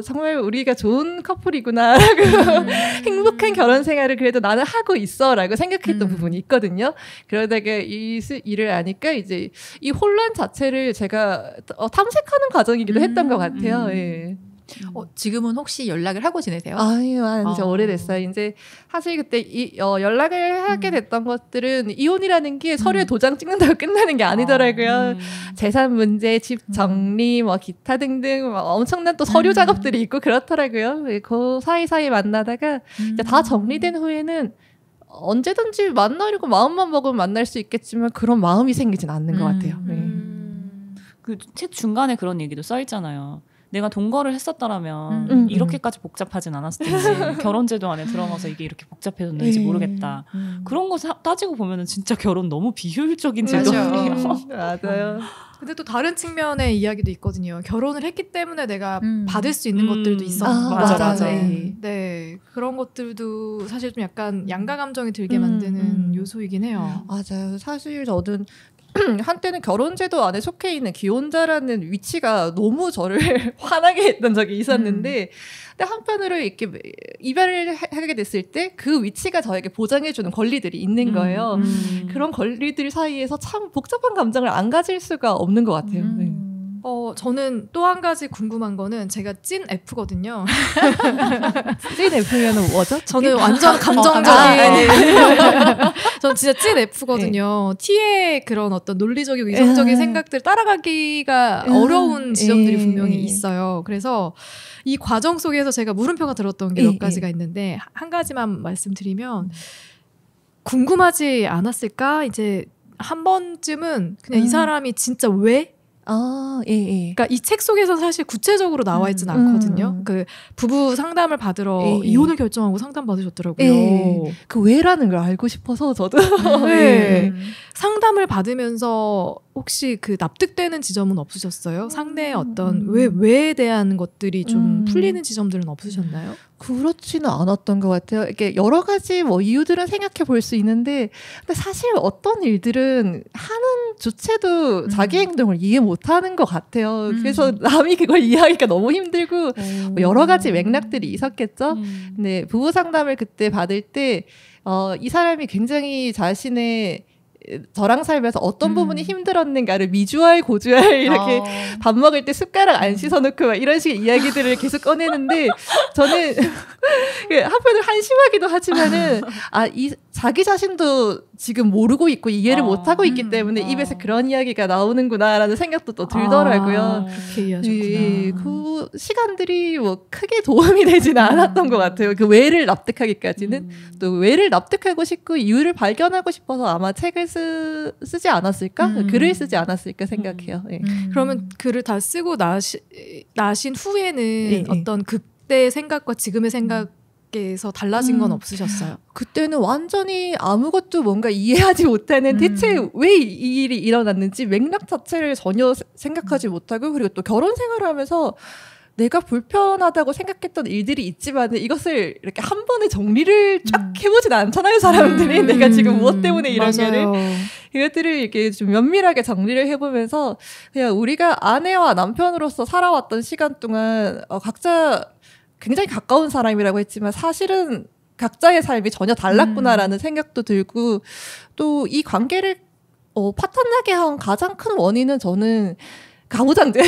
정말 우리가 좋은 커플이구나 라고 행복한 결혼 생활을 그래도 나는 하고 있어 라고 생각했던 부분이 있거든요. 그러다가 이 일을 아니까 이제 이 혼란 자체를 제가 탐색하는 과정이기도 했던 것 같아요. 예. 지금은 혹시 연락을 하고 지내세요? 아유, 이제 오래됐어요. 이제 사실 그때 연락을 하게 됐던 것들은 이혼이라는 게 서류에 도장 찍는다고 끝나는 게 아니더라고요. 재산 문제, 집 정리, 뭐 기타 등등 뭐 엄청난 또 서류 작업들이 있고 그렇더라고요. 그 사이사이 만나다가 이제 다 정리된 후에는 언제든지 만나려고 마음만 먹으면 만날 수 있겠지만 그런 마음이 생기진 않는 것 같아요. 그 책 중간에 그런 얘기도 써 있잖아요. 내가 동거를 했었더라면 이렇게까지 복잡하진 않았을 텐데 결혼제도 안에 들어가서 이게 이렇게 복잡해졌는지 모르겠다. 그런 거 따지고 보면은 진짜 결혼 너무 비효율적인 제도예요. 맞아요. 근데 또 다른 측면의 이야기도 있거든요. 결혼을 했기 때문에 내가 받을 수 있는 것들도 있었던 거 맞아. 네, 그런 것들도 사실 좀 약간 양가 감정이 들게 만드는 요소이긴 해요. 맞아요. 사실 저는 한때는 결혼제도 안에 속해 있는 기혼자라는 위치가 너무 저를 화나게 했던 적이 있었는데 근데 한편으로 이렇게 이별을 하게 됐을 때 그 위치가 저에게 보장해주는 권리들이 있는 거예요. 그런 권리들 사이에서 참 복잡한 감정을 안 가질 수가 없는 것 같아요. 저는 또 한 가지 궁금한 거는 제가 찐 F거든요. 찐 F면은 뭐죠? 저는 완전 감정적인. 전 진짜 찐 F거든요. T의 그런 어떤 논리적이고 이성적인 생각들 따라가기가 어려운 지점들이 분명히 있어요. 그래서 이 과정 속에서 제가 물음표가 들었던 게 몇 가지가 있는데 한 가지만 말씀드리면 궁금하지 않았을까? 이제 한 번쯤은 그냥 이 사람이 진짜 왜? 그러니까 이 책 속에서 사실 구체적으로 나와 있진 않거든요. 그 부부 상담을 받으러 이혼을 결정하고 상담 받으셨더라고요. 그 왜라는 걸 알고 싶어서 저도 상담을 받으면서 혹시 그 납득되는 지점은 없으셨어요? 상대의 어떤 왜에 대한 것들이 좀 풀리는 지점들은 없으셨나요? 그렇지는 않았던 것 같아요. 이게 여러 가지 뭐 이유들은 생각해 볼 수 있는데, 근데 사실 어떤 일들은 하는 주체도 자기 행동을 이해 못하는 것 같아요. 그래서 남이 그걸 이해하기가 너무 힘들고 뭐 여러 가지 맥락들이 있었겠죠. 근데 부부 상담을 그때 받을 때 이 사람이 굉장히 자신의 저랑 살면서 어떤 부분이 힘들었는가를 미주알 고주알 이렇게 밥 먹을 때 숟가락 안 씻어놓고 막 이런 식의 이야기들을 계속 꺼내는데 저는 한편으로 한심하기도 하지만은 이 자기 자신도 지금 모르고 있고 이해를 못하고 있기 때문에 입에서 그런 이야기가 나오는구나라는 생각도 또 들더라고요. 그렇게 이해하셨구나. 그 시간들이 뭐 크게 도움이 되지는 않았던 것 같아요. 그 왜를 납득하기까지는. 또 왜를 납득하고 싶고 이유를 발견하고 싶어서 아마 책을 쓰지 않았을까? 글을 쓰지 않았을까 생각해요. 예. 그러면 글을 다 쓰고 나신 후에는 예. 어떤 그때의 생각과 지금의 생각에서 달라진 건 없으셨어요? 그때는 완전히 아무것도 뭔가 이해하지 못하는 대체 왜 이 일이 일어났는지 맥락 자체를 전혀 생각하지 못하고 그리고 또 결혼 생활을 하면서 내가 불편하다고 생각했던 일들이 있지만 이것을 이렇게 한 번에 정리를 쫙 해보진 않잖아요, 사람들이. 내가 지금 무엇 때문에 이런 맞아요. 게를. 이것들을 이렇게 좀 면밀하게 정리를 해보면서 그냥 우리가 아내와 남편으로서 살아왔던 시간 동안 각자 굉장히 가까운 사람이라고 했지만 사실은 각자의 삶이 전혀 달랐구나라는 생각도 들고 또 이 관계를 파탄나게 한 가장 큰 원인은 저는 가부장제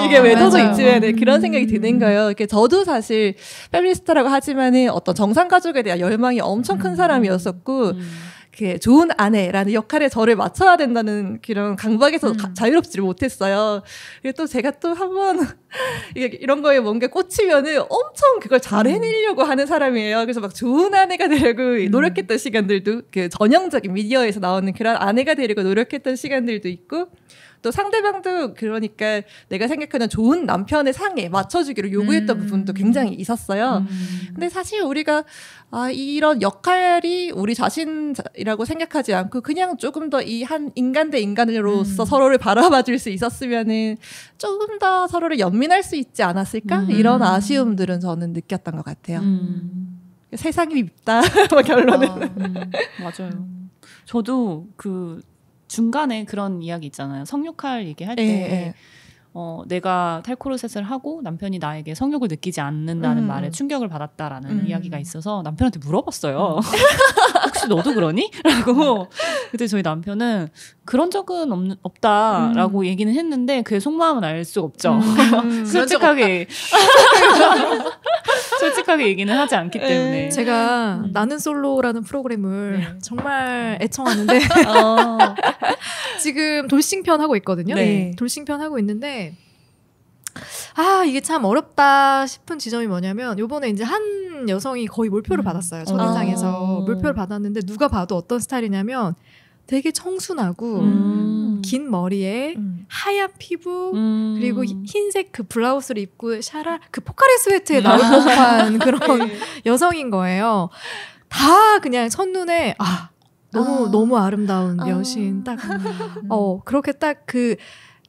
이게 외도도 있지만 그런 생각이 드는 거예요. 이렇게 저도 사실 페미니스트라고 하지만은 어떤 정상 가족에 대한 열망이 엄청 큰 사람이었었고 그 좋은 아내라는 역할에 저를 맞춰야 된다는 그런 강박에서 자유롭지를 못했어요. 그리고 또 제가 또 한번 이런 거에 뭔가 꽂히면은 엄청 그걸 잘 해내려고 하는 사람이에요. 그래서 막 좋은 아내가 되려고 노력했던 시간들도 그 전형적인 미디어에서 나오는 그런 아내가 되려고 노력했던 시간들도 있고 또 상대방도 그러니까 내가 생각하는 좋은 남편의 상에 맞춰주기로 요구했던 부분도 굉장히 있었어요. 근데 사실 우리가 이런 역할이 우리 자신이라고 생각하지 않고 그냥 조금 더 이 한 인간 대 인간으로서 서로를 바라봐줄 수 있었으면은 조금 더 서로를 연민할 수 있지 않았을까? 이런 아쉬움들은 저는 느꼈던 것 같아요. 세상이 밉다. 결론은. 맞아요. 저도 그 중간에 그런 이야기 있잖아요. 성욕할 얘기할 때 내가 탈코르셋을 하고 남편이 나에게 성욕을 느끼지 않는다는 말에 충격을 받았다라는 이야기가 있어서 남편한테 물어봤어요. 혹시 너도 그러니? 라고. 그때 저희 남편은 그런 적은 없다라고 얘기는 했는데 그의 속마음은 알 수 없죠. 솔직하게 솔직하게 얘기는 하지 않기 때문에. 제가 나는 솔로라는 프로그램을 정말 애청하는데 지금 돌싱편 하고 있거든요. 네. 돌싱편 하고 있는데 이게 참 어렵다 싶은 지점이 뭐냐면 요번에 이제 한 여성이 거의 몰표를 받았어요. 첫인상에서 몰표를 받았는데 누가 봐도 어떤 스타일이냐면 되게 청순하고 긴 머리에 하얀 피부 그리고 흰색 그 블라우스를 입고 그 포카리 스웨트에 나올 법한 그런 여성인 거예요. 다 그냥 첫눈에 너무 아름다운 여신 딱 그렇게 딱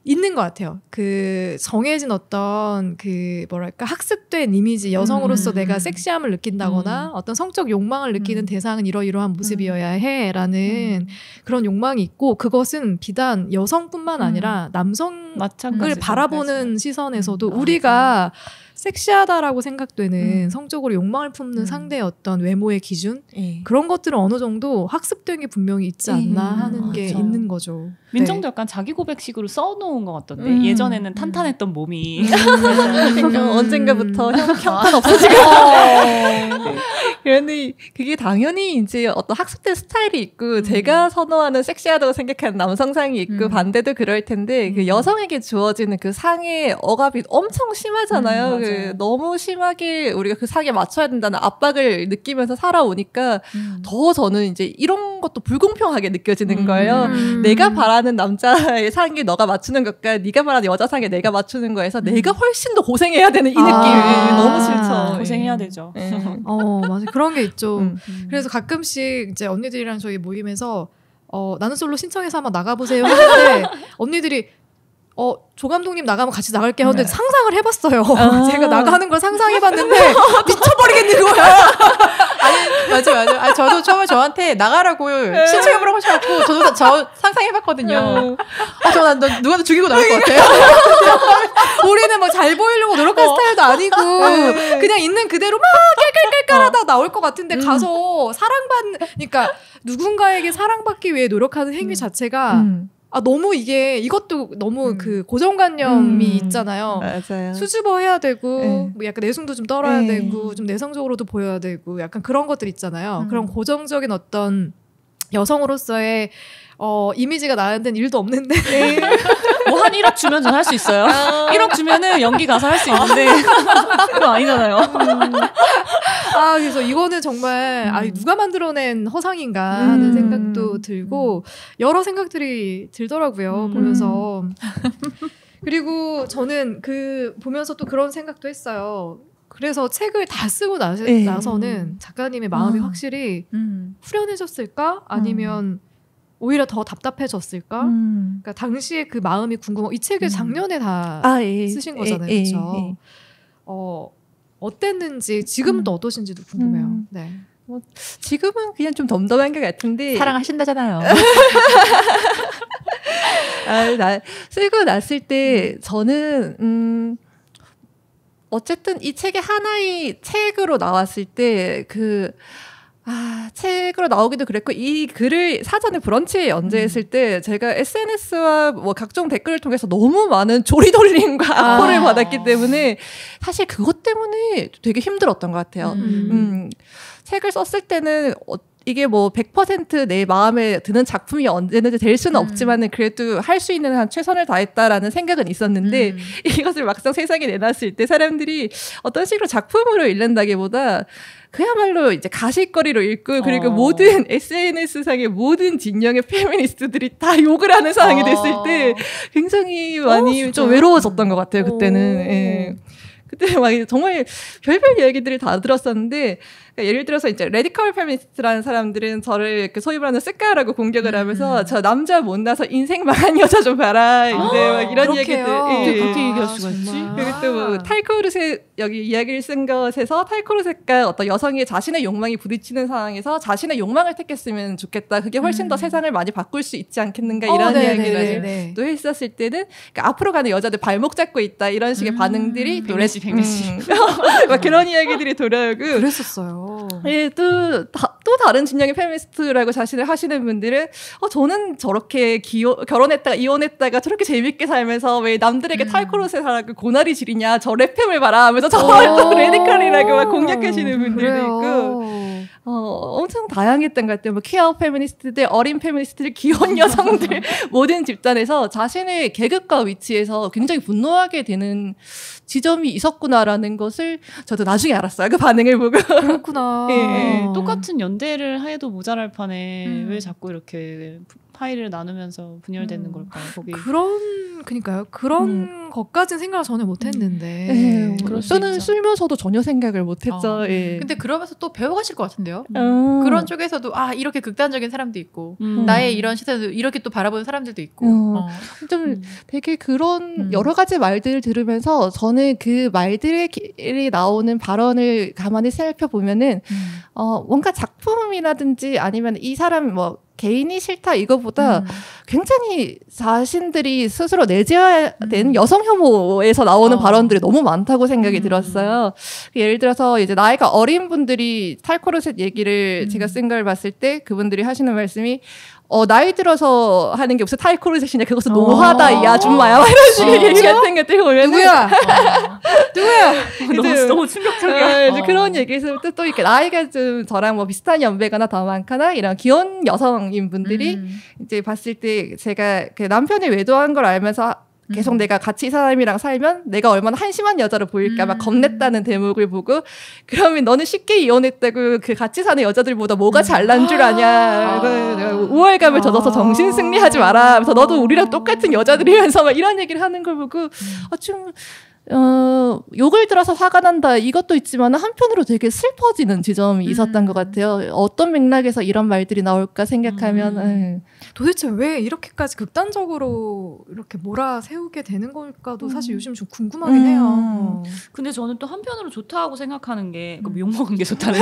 있는 것 같아요. 그 정해진 어떤 그 뭐랄까 학습된 이미지 여성으로서 내가 섹시함을 느낀다거나 어떤 성적 욕망을 느끼는 대상은 이러이러한 모습이어야 해라는 그런 욕망이 있고 그것은 비단 여성뿐만 아니라 남성을 바라보는 시선에서도 우리가 섹시하다라고 생각되는 성적으로 욕망을 품는 상대의 어떤 외모의 기준 그런 것들은 어느 정도 학습된 게 분명히 있지 않나 하는 게 있는 거죠. 민정도 약간 자기 고백식으로 써놓은 것 같던데 예전에는 탄탄했던 몸이 언젠가부터 형탄 없어지고 그런데 그게 당연히 이제 어떤 학습된 스타일이 있고 제가 선호하는 섹시하다고 생각하는 남성상이 있고 반대도 그럴 텐데 그 여성에게 주어지는 그 상의 억압이 엄청 심하잖아요. 그 너무 심하게 우리가 그 상에 맞춰야 된다는 압박을 느끼면서 살아오니까 더 저는 이제 이런 것도 불공평하게 느껴지는 거예요. 내가 바라는 남자의 상에 너가 맞추는 것과 네가 말하는 여자 상에 내가 맞추는 거에서 내가 훨씬 더 고생해야 되는 이 느낌이 너무 싫죠. 고생해야 되죠. 맞아. 그런 게 있죠. 그래서 가끔씩 이제 언니들이랑 저희 모임에서 나는 솔로 신청해서 한번 나가보세요 하는데 언니들이 조 감독님 나가면 같이 나갈게요 하는데 상상을 해봤어요. 제가 나가는 걸 상상해봤는데 미쳐버리겠는 거야. 맞아요. 저도 처음에 저한테 나가라고 신청해보라고 하셔갖고 저도 저 상상해봤거든요. 너 누가 더 죽이고 나올 것 같아요. 우리는 막 잘 보이려고 노력할 스타일도 아니고 그냥 있는 그대로 막 깔깔깔깔하다 나올 것 같은데 가서 그러니까 누군가에게 사랑받기 위해 노력하는 행위 자체가 너무 이것도 너무 그 고정관념이 있잖아요. 맞아요. 수줍어 해야 되고 네. 뭐 약간 내숭도 좀 떨어야 네. 되고 좀 내성적으로도 보여야 되고 약간 그런 것들 있잖아요. 음. 그런 고정적인 어떤 여성으로서의 이미지가 나한테는 일도 없는데 뭐 한 1억 주면 전 할 수 있어요. 1억 주면은 연기 가서 할 수 있는데 그거 아니잖아요. 그래서 이거는 정말 누가 만들어낸 허상인가 하는 생각도 들고 여러 생각들이 들더라고요. 보면서. 그리고 저는 보면서 또 그런 생각도 했어요. 그래서 책을 다 쓰고 나서는 작가님의 마음이 확실히 후련해졌을까? 아니면 오히려 더 답답해졌을까? 그러니까 당시에 그 마음이 궁금하고 이 책을 작년에 다 쓰신 거잖아요. 그렇죠? 어땠는지 지금은 또 어떠신지도 궁금해요. 네. 지금은 그냥 좀 덤덤한 것 같은데 사랑하신다잖아요. 쓰고 났을 때 저는 어쨌든 이 책의 하나의 책으로 나왔을 때 책으로 나오기도 그랬고 이 글을 사전에 브런치에 연재했을 때 제가 SNS와 뭐 각종 댓글을 통해서 너무 많은 조리돌림과 악플을 받았기 때문에 사실 그것 때문에 되게 힘들었던 것 같아요. 책을 썼을 때는 이게 뭐 100% 내 마음에 드는 작품이 언제든지 될 수는 없지만은 그래도 할 수 있는 한 최선을 다했다라는 생각은 있었는데 이것을 막상 세상에 내놨을 때 사람들이 어떤 식으로 작품으로 읽는다기보다 그야말로 이제 가십거리로 읽고 그리고 모든 SNS상의 모든 진영의 페미니스트들이 다 욕을 하는 상황이 됐을 때 굉장히 많이 좀 외로워졌던 것 같아요. 그때는. 예. 그때 막 정말 별별 이야기들을 다 들었었는데 그러니까 예를 들어서 이제 레디컬 페미니스트라는 사람들은 저를 이렇게 소위 말하는 쓱가라고 공격을 하면서 저 남자 못나서 인생 망한 여자 좀 봐라 이제 막 이런 얘기들 그렇게 얘기할 수가 있지. 그리고 또 뭐 탈코르셋 여기 이야기를 쓴 것에서 탈코르셋과 어떤 여성이 자신의 욕망이 부딪히는 상황에서 자신의 욕망을 택했으면 좋겠다. 그게 훨씬 더 세상을 많이 바꿀 수 있지 않겠는가 이런 이야기를 또 했었을 때는 그러니까 앞으로 가는 여자들 발목 잡고 있다 이런 식의 반응들이 또 막 그런 이야기들이 돌아오고 그랬었어요. 예, 또 다른 진영의 페미니스트라고 자신을 하시는 분들은 저는 저렇게 결혼했다가 이혼했다가 저렇게 재밌게 살면서 왜 남들에게 탈코르셋 하라고 고나리 지리냐 저 랩팸을 봐라 하면서 저를 또 레디컬이라고 막 공격하시는 분들도 있고 엄청 다양했던 것 같아요. 뭐 퀴어 페미니스트들, 어린 페미니스트들, 귀여운 여성들 모든 집단에서 자신의 계급과 위치에서 굉장히 분노하게 되는 지점이 있었구나라는 것을 저도 나중에 알았어요. 그 반응을 보고. 그렇구나. 예. 똑같은 연대를 해도 모자랄 판에 왜 자꾸 이렇게 파일을 나누면서 분열되는 걸까요? 거기 그러니까요. 그런 것까지는 생각을 전혀 못했는데. 네, 저는 술면서도 전혀 생각을 못했죠. 예. 근데 그러면서 또 배워가실 것 같은데요. 그런 쪽에서도 이렇게 극단적인 사람도 있고 나의 이런 시선을 이렇게 또 바라보는 사람들도 있고 좀 되게 그런 여러 가지 말들을 들으면서 저는 그 말들이 나오는 발언을 가만히 살펴보면은 뭔가 작품이라든지 아니면 이 사람 뭐 개인이 싫다 이거보다 굉장히 자신들이 스스로 내재해야 되는 여성 혐오에서 나오는 발언들이 너무 많다고 생각이 들었어요. 예를 들어서 이제 나이가 어린 분들이 탈코르셋 얘기를 제가 쓴 걸 봤을 때 그분들이 하시는 말씀이 나이 들어서 하는 게 무슨 탈코르셋이냐 그것은 노화다 이 아줌마야 이런 식의 얘기 같은 것들 보면 누구야? 너무 충격적이야. 이제 그런 얘기에서 또 이렇게 나이가 좀 저랑 뭐 비슷한 연배거나 더 많거나 이런 귀여운 여성인 분들이 이제 봤을 때 제가 그 남편이 외도한 걸 알면서 계속 내가 같이 이 사람이랑 살면 내가 얼마나 한심한 여자로 보일까 막 겁냈다는 대목을 보고 그러면 너는 쉽게 이혼했다고 그 같이 사는 여자들보다 뭐가 잘난 줄 아냐 내가 우월감을 젖어서 정신 승리하지 마라 그래서 너도 우리랑 똑같은 여자들이면서 막 이런 얘기를 하는 걸 보고 좀 욕을 들어서 화가 난다 이것도 있지만 한편으로 되게 슬퍼지는 지점이 있었던 것 같아요. 어떤 맥락에서 이런 말들이 나올까 생각하면 도대체 왜 이렇게까지 극단적으로 이렇게 몰아세우게 되는 걸까도 사실 요즘 좀 궁금하긴 해요. 근데 저는 또 한편으로 좋다고 생각하는 게 욕먹은 게 좋다는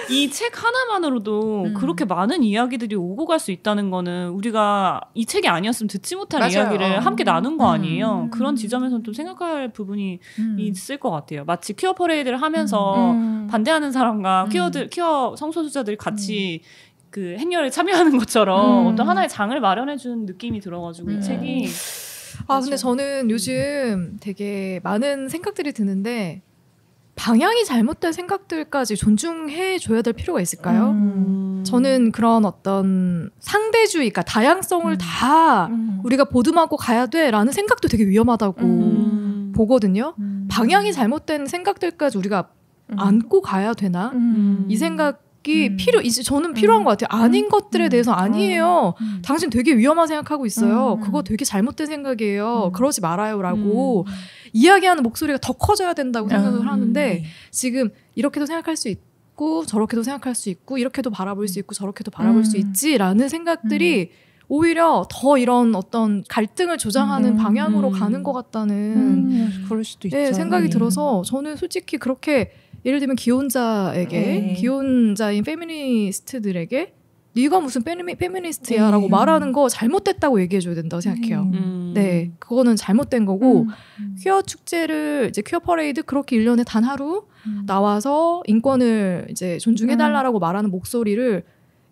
이 책 하나만으로도 그렇게 많은 이야기들이 오고 갈 수 있다는 거는 우리가 이 책이 아니었으면 듣지 못할 맞아요. 이야기를 함께 나눈 거 아니에요. 그런 지점에서는 좀 생각할 부분이 있을 것 같아요. 마치 퀴어 퍼레이드를 하면서 반대하는 사람과 퀴어 성소수자들이 같이 그 행렬에 참여하는 것처럼 어떤 하나의 장을 마련해준 느낌이 들어가지고 이 책이 근데 저는 요즘 되게 많은 생각들이 드는데 방향이 잘못된 생각들까지 존중해 줘야 될 필요가 있을까요? 저는 그런 어떤 상대주의, 그러니까 다양성을 다 우리가 보듬하고 가야 돼라는 생각도 되게 위험하다고 보거든요. 방향이 잘못된 생각들까지 우리가 안고 가야 되나? 이 생각이 저는 필요한 것 같아요. 아닌 것들에 대해서 아니에요. 당신 되게 위험한 생각하고 있어요. 그거 되게 잘못된 생각이에요. 그러지 말아요라고 이야기하는 목소리가 더 커져야 된다고 생각을 하는데 지금 이렇게도 생각할 수 있고 저렇게도 생각할 수 있고 이렇게도 바라볼 수 있고 저렇게도 바라볼 수 있지라는 생각들이 오히려 더 이런 어떤 갈등을 조장하는 방향으로 가는 것 같다는 그럴 수도 있죠. 생각이 들어서 저는 솔직히 그렇게 예를 들면 기혼자에게 기혼자인 페미니스트들에게 네가 무슨 페미니스트야라고 말하는 거 잘못됐다고 얘기해줘야 된다고 생각해요. 네, 그거는 잘못된 거고 퀴어 축제를 이제 퀴어 퍼레이드 그렇게 1년에 단 하루 나와서 인권을 이제 존중해달라고 말하는 목소리를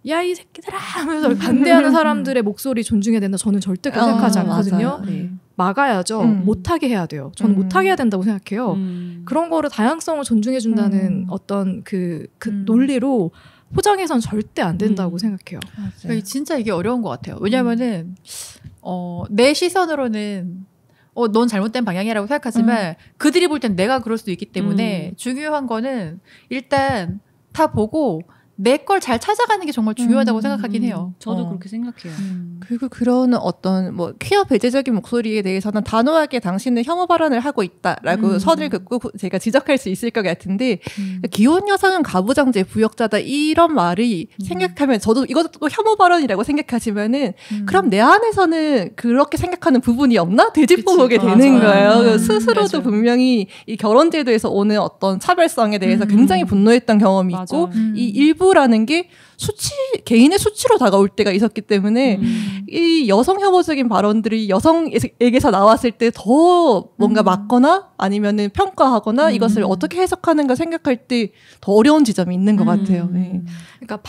야 이 새끼들아 하면서 반대하는 사람들의 목소리 존중해야 된다. 저는 절대 그렇게 생각하지 않거든요. 막아야죠. 못하게 해야 돼요. 저는 못하게 해야 된다고 생각해요. 그런 거를 다양성을 존중해준다는 어떤 그 논리로 포장해서는 절대 안 된다고 생각해요. 그러니까 진짜 이게 어려운 것 같아요. 왜냐면은 내 시선으로는 넌 잘못된 방향이라고 생각하지만 그들이 볼 땐 내가 그럴 수도 있기 때문에 중요한 거는 일단 다 보고 내 걸 잘 찾아가는 게 정말 중요하다고 생각하긴 해요. 저도 그렇게 생각해요. 그리고 그런 어떤 뭐 퀴어 배제적인 목소리에 대해서는 단호하게 당신은 혐오 발언을 하고 있다라고 선을 긋고 제가 지적할 수 있을 것 같은데 기혼 여성은 가부장제 부역자다 이런 말이 생각하면 저도 이것도 혐오 발언이라고 생각하지만은 그럼 내 안에서는 그렇게 생각하는 부분이 없나 되짚어보게 되는 거예요. 스스로도 분명히 이 결혼제도에서 오는 어떤 차별성에 대해서 굉장히 분노했던 경험이 있고 이 일부라는 게 개인의 수치로 다가올 때가 있었기 때문에 이 여성 혐오적인 발언들이 여성에게서 나왔을 때 더 뭔가 맞거나 아니면은 평가하거나 이것을 어떻게 해석하는가 생각할 때 더 어려운 지점이 있는 것 같아요. 네. 그러니까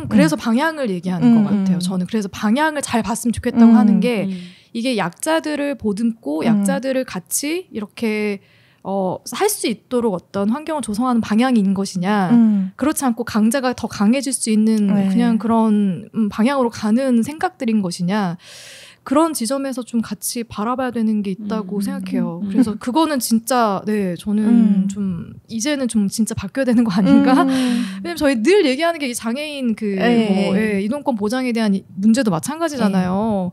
그래서 방향을 얘기하는 것 같아요. 저는 그래서 방향을 잘 봤으면 좋겠다고 하는 게 이게 약자들을 보듬고 약자들을 같이 이렇게 할 수 있도록 어떤 환경을 조성하는 방향인 것이냐 그렇지 않고 강자가 더 강해질 수 있는 그냥 그런 방향으로 가는 생각들인 것이냐 그런 지점에서 좀 같이 바라봐야 되는 게 있다고 생각해요. 그래서 그거는 진짜 저는 좀 이제는 좀 진짜 바뀌어야 되는 거 아닌가? 왜냐면 저희 늘 얘기하는 게 장애인 이동권 보장에 대한 문제도 마찬가지잖아요.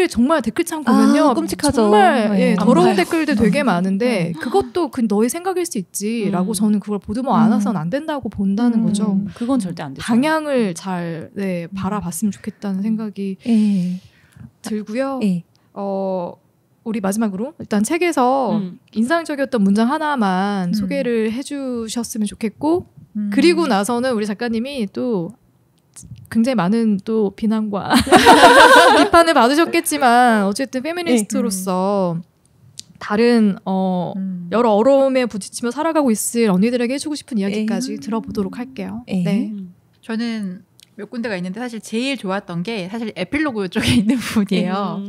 정말 댓글창 보면요. 끔찍하죠. 정말 더러운 댓글들 되게 많은데 그것도 너의 생각일 수 있지라고 저는 그걸 보듬어 안아서는 안 된다고 본다는 거죠. 그건 절대 안 되죠. 방향을 잘 바라봤으면 좋겠다는 생각이 들고요. 우리 마지막으로 일단 책에서 인상적이었던 문장 하나만 소개를 해주셨으면 좋겠고 그리고 나서는 우리 작가님이 또 굉장히 많은 또 비난과 비판을 받으셨겠지만 어쨌든 페미니스트로서 다른 여러 어려움에 부딪히며 살아가고 있을 언니들에게 해주고 싶은 이야기까지 들어보도록 할게요. 네. 저는 몇 군데가 있는데 사실 제일 좋았던 게 사실 에필로그 쪽에 있는 부분이에요.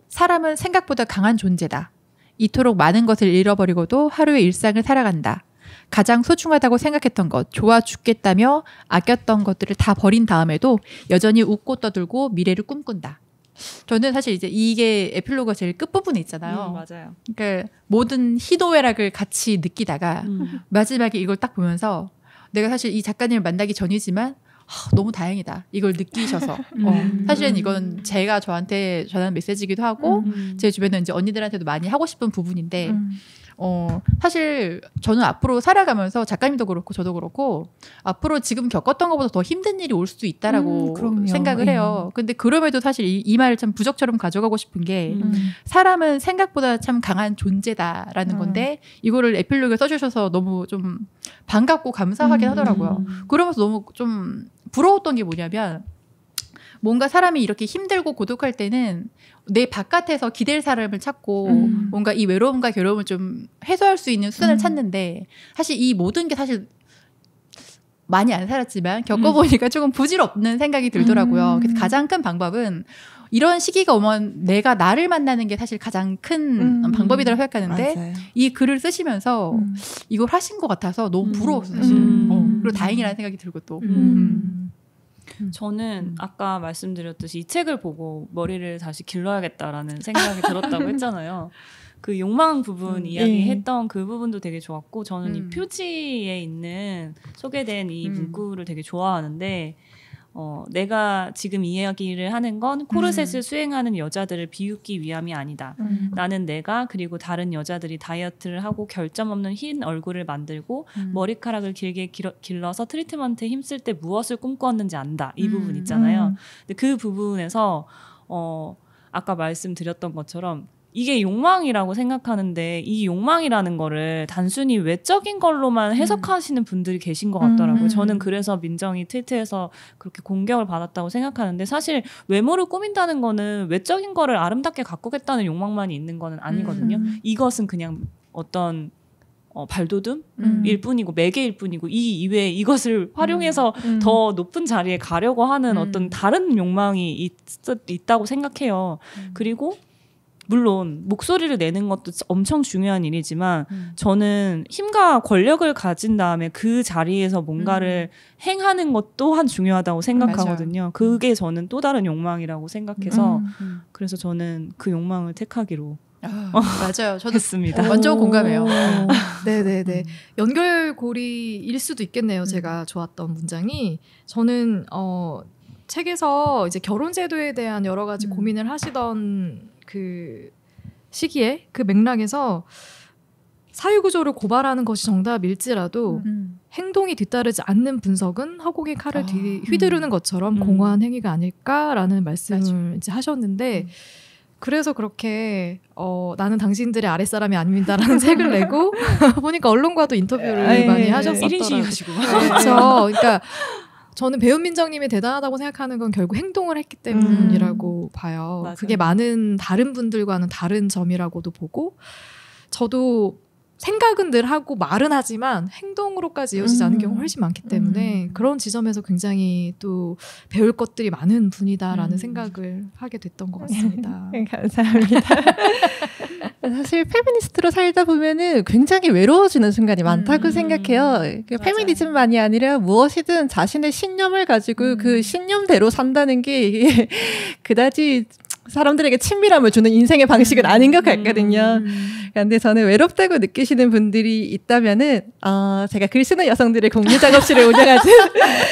사람은 생각보다 강한 존재다. 이토록 많은 것을 잃어버리고도 하루의 일상을 살아간다. 가장 소중하다고 생각했던 것, 좋아 죽겠다며 아꼈던 것들을 다 버린 다음에도 여전히 웃고 떠들고 미래를 꿈꾼다. 저는 사실 이제 이게 에필로그가 제일 끝부분에 있잖아요. 맞아요. 그러니까 모든 희노애락을 같이 느끼다가 마지막에 이걸 딱 보면서 내가 사실 이 작가님을 만나기 전이지만 너무 다행이다. 이걸 느끼셔서. 사실은 이건 제가 저한테 전하는 메시지이기도 하고 제 주변에 이제 언니들한테도 많이 하고 싶은 부분인데 사실 저는 앞으로 살아가면서 작가님도 그렇고 저도 그렇고 앞으로 지금 겪었던 것보다 더 힘든 일이 올 수도 있다라고 생각을 해요. 근데 그럼에도 사실 이 말을 참 부적처럼 가져가고 싶은 게 사람은 생각보다 참 강한 존재다라는 건데 이거를 에필로그에 써주셔서 너무 좀 반갑고 감사하긴 하더라고요. 그러면서 너무 좀 부러웠던 게 뭐냐면 뭔가 사람이 이렇게 힘들고 고독할 때는 내 바깥에서 기댈 사람을 찾고 뭔가 이 외로움과 괴로움을 좀 해소할 수 있는 수단을 찾는데 사실 이 모든 게 사실 많이 안 살았지만 겪어보니까 조금 부질없는 생각이 들더라고요. 그래서 가장 큰 방법은 이런 시기가 오면 내가 나를 만나는 게 사실 가장 큰 방법이라고 생각하는데 맞아요. 이 글을 쓰시면서 이걸 하신 것 같아서 너무 부러웠어요. 사실. 그리고 다행이라는 생각이 들고 또. 저는 아까 말씀드렸듯이 이 책을 보고 머리를 다시 길러야겠다라는 생각이 들었다고 했잖아요. 그 욕망 부분 이야기했던 그 부분도 되게 좋았고 저는 이 표지에 있는 소개된 이 문구를 되게 좋아하는데 내가 지금 이야기를 하는 건 코르셋을 수행하는 여자들을 비웃기 위함이 아니다. 나는 내가 그리고 다른 여자들이 다이어트를 하고 결점 없는 흰 얼굴을 만들고 머리카락을 길게 길러서 트리트먼트에 힘쓸 때 무엇을 꿈꾸었는지 안다. 이 부분 있잖아요. 근데 그 부분에서 아까 말씀드렸던 것처럼 이게 욕망이라고 생각하는데 이 욕망이라는 거를 단순히 외적인 걸로만 해석하시는 분들이 계신 것 같더라고요. 저는 그래서 민정이 트위터에서 그렇게 공격을 받았다고 생각하는데 사실 외모를 꾸민다는 거는 외적인 거를 아름답게 가꾸겠다는 욕망만이 있는 거는 아니거든요. 이것은 그냥 어떤 발돋움일 뿐이고 매개일 뿐이고 이 이외에 이것을 활용해서 더 높은 자리에 가려고 하는 어떤 다른 욕망이 있다고 생각해요. 그리고 물론 목소리를 내는 것도 엄청 중요한 일이지만 저는 힘과 권력을 가진 다음에 그 자리에서 뭔가를 행하는 것 또한 중요하다고 생각하거든요. 맞아요. 그게 저는 또 다른 욕망이라고 생각해서 그래서 저는 그 욕망을 택하기로 맞아요. 저도 했습니다. 완전 공감해요. 네네네. 연결고리일 수도 있겠네요. 제가 좋았던 문장이 저는 책에서 이제 결혼 제도에 대한 여러 가지 고민을 하시던 그 시기에 그 맥락에서 사회구조를 고발하는 것이 정답일지라도 행동이 뒤따르지 않는 분석은 허공의 칼을 휘두르는 것처럼 공허한 행위가 아닐까라는 말씀을 이제 하셨는데 그래서 그렇게 나는 당신들의 아랫사람이 아닙니다라는 책을 내고 보니까 언론과도 인터뷰를 많이 하셨었더라고요. 1인칭이시고. 그렇죠. 그러니까 저는 배은민정님이 대단하다고 생각하는 건 결국 행동을 했기 때문이라고 봐요. 맞아요. 그게 많은 다른 분들과는 다른 점이라고도 보고 저도 생각은 늘 하고 말은 하지만 행동으로까지 이어지지 않는 경우가 훨씬 많기 때문에 그런 지점에서 굉장히 또 배울 것들이 많은 분이다라는 생각을 하게 됐던 것 같습니다. 감사합니다. 사실 페미니스트로 살다 보면은 굉장히 외로워지는 순간이 많다고 생각해요. 페미니즘만이 아니라 무엇이든 자신의 신념을 가지고 그 신념대로 산다는 게 그다지 사람들에게 친밀함을 주는 인생의 방식은 아닌 것 같거든요. 그런데 저는 외롭다고 느끼시는 분들이 있다면은 제가 글 쓰는 여성들의 공유 작업실을 운영하는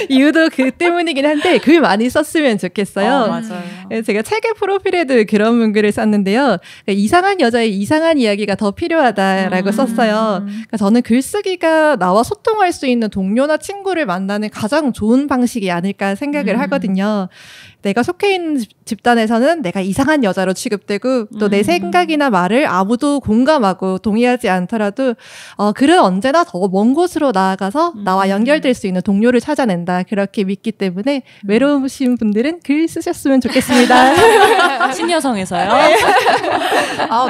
이유도 그 때문이긴 한데 글 많이 썼으면 좋겠어요. 맞아요. 제가 책의 프로필에도 그런 문구를 썼는데요. 이상한 여자의 이상한 이야기가 더 필요하다라고 썼어요. 그러니까 저는 글쓰기가 나와 소통할 수 있는 동료나 친구를 만나는 가장 좋은 방식이 아닐까 생각을 하거든요. 내가 속해 있는 집단에서는 내가 이상한 여자로 취급되고 또 내 생각이나 말을 아무도 공감하고 동의하지 않더라도 글은 언제나 더 먼 곳으로 나아가서 나와 연결될 수 있는 동료를 찾아낸다. 그렇게 믿기 때문에 외로우신 분들은 글 쓰셨으면 좋겠습니다. 신여성에서요.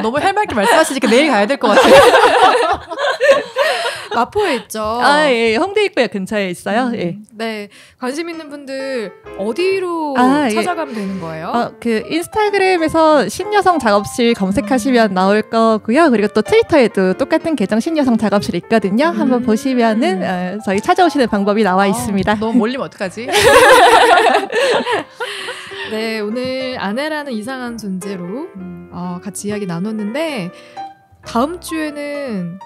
너무 할 말 있게 말씀하시니까 내일 가야 될 것 같아요. 마포에 있죠. 예, 홍대 입구역 근처에 있어요. 예. 네, 관심 있는 분들 어디로 찾아가면 되는 거예요? 그 인스타그램에서 신여성 작업실 검색하시면 나올 거고요. 그리고 또 트위터에도 똑같은 계정 신여성 작업실 있거든요. 한번 보시면은 저희 찾아오시는 방법이 나와 있습니다. 너무 몰리면 어떡하지? 네, 오늘 아내라는 이상한 존재로 같이 이야기 나눴는데 다음 주에는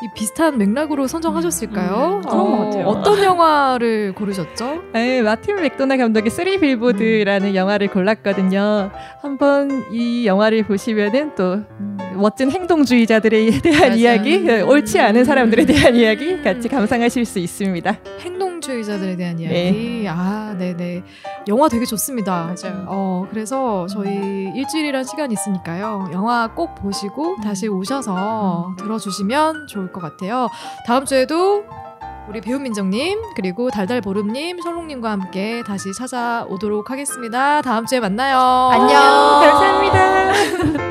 이 비슷한 맥락으로 선정하셨을까요? 그런 것 같아요. 어떤 영화를 고르셨죠? 네, 마틴 맥도나 감독의 쓰리 빌보드라는 영화를 골랐거든요. 한번 이 영화를 보시면은 또 멋진 행동주의자들에 대한 이야기, 옳지 않은 사람들에 대한 이야기 같이 감상하실 수 있습니다. 행동주의자들에 대한 이야기. 네네. 영화 되게 좋습니다. 맞아요. 그래서 저희 일주일이란 시간이 있으니까요. 영화 꼭 보시고 다시 오셔서 들어주시면 좋을 것 같아요. 다음 주에도 우리 배우민정님 그리고 달달보름님, 솔롱님과 함께 다시 찾아오도록 하겠습니다. 다음 주에 만나요. 안녕. 감사합니다.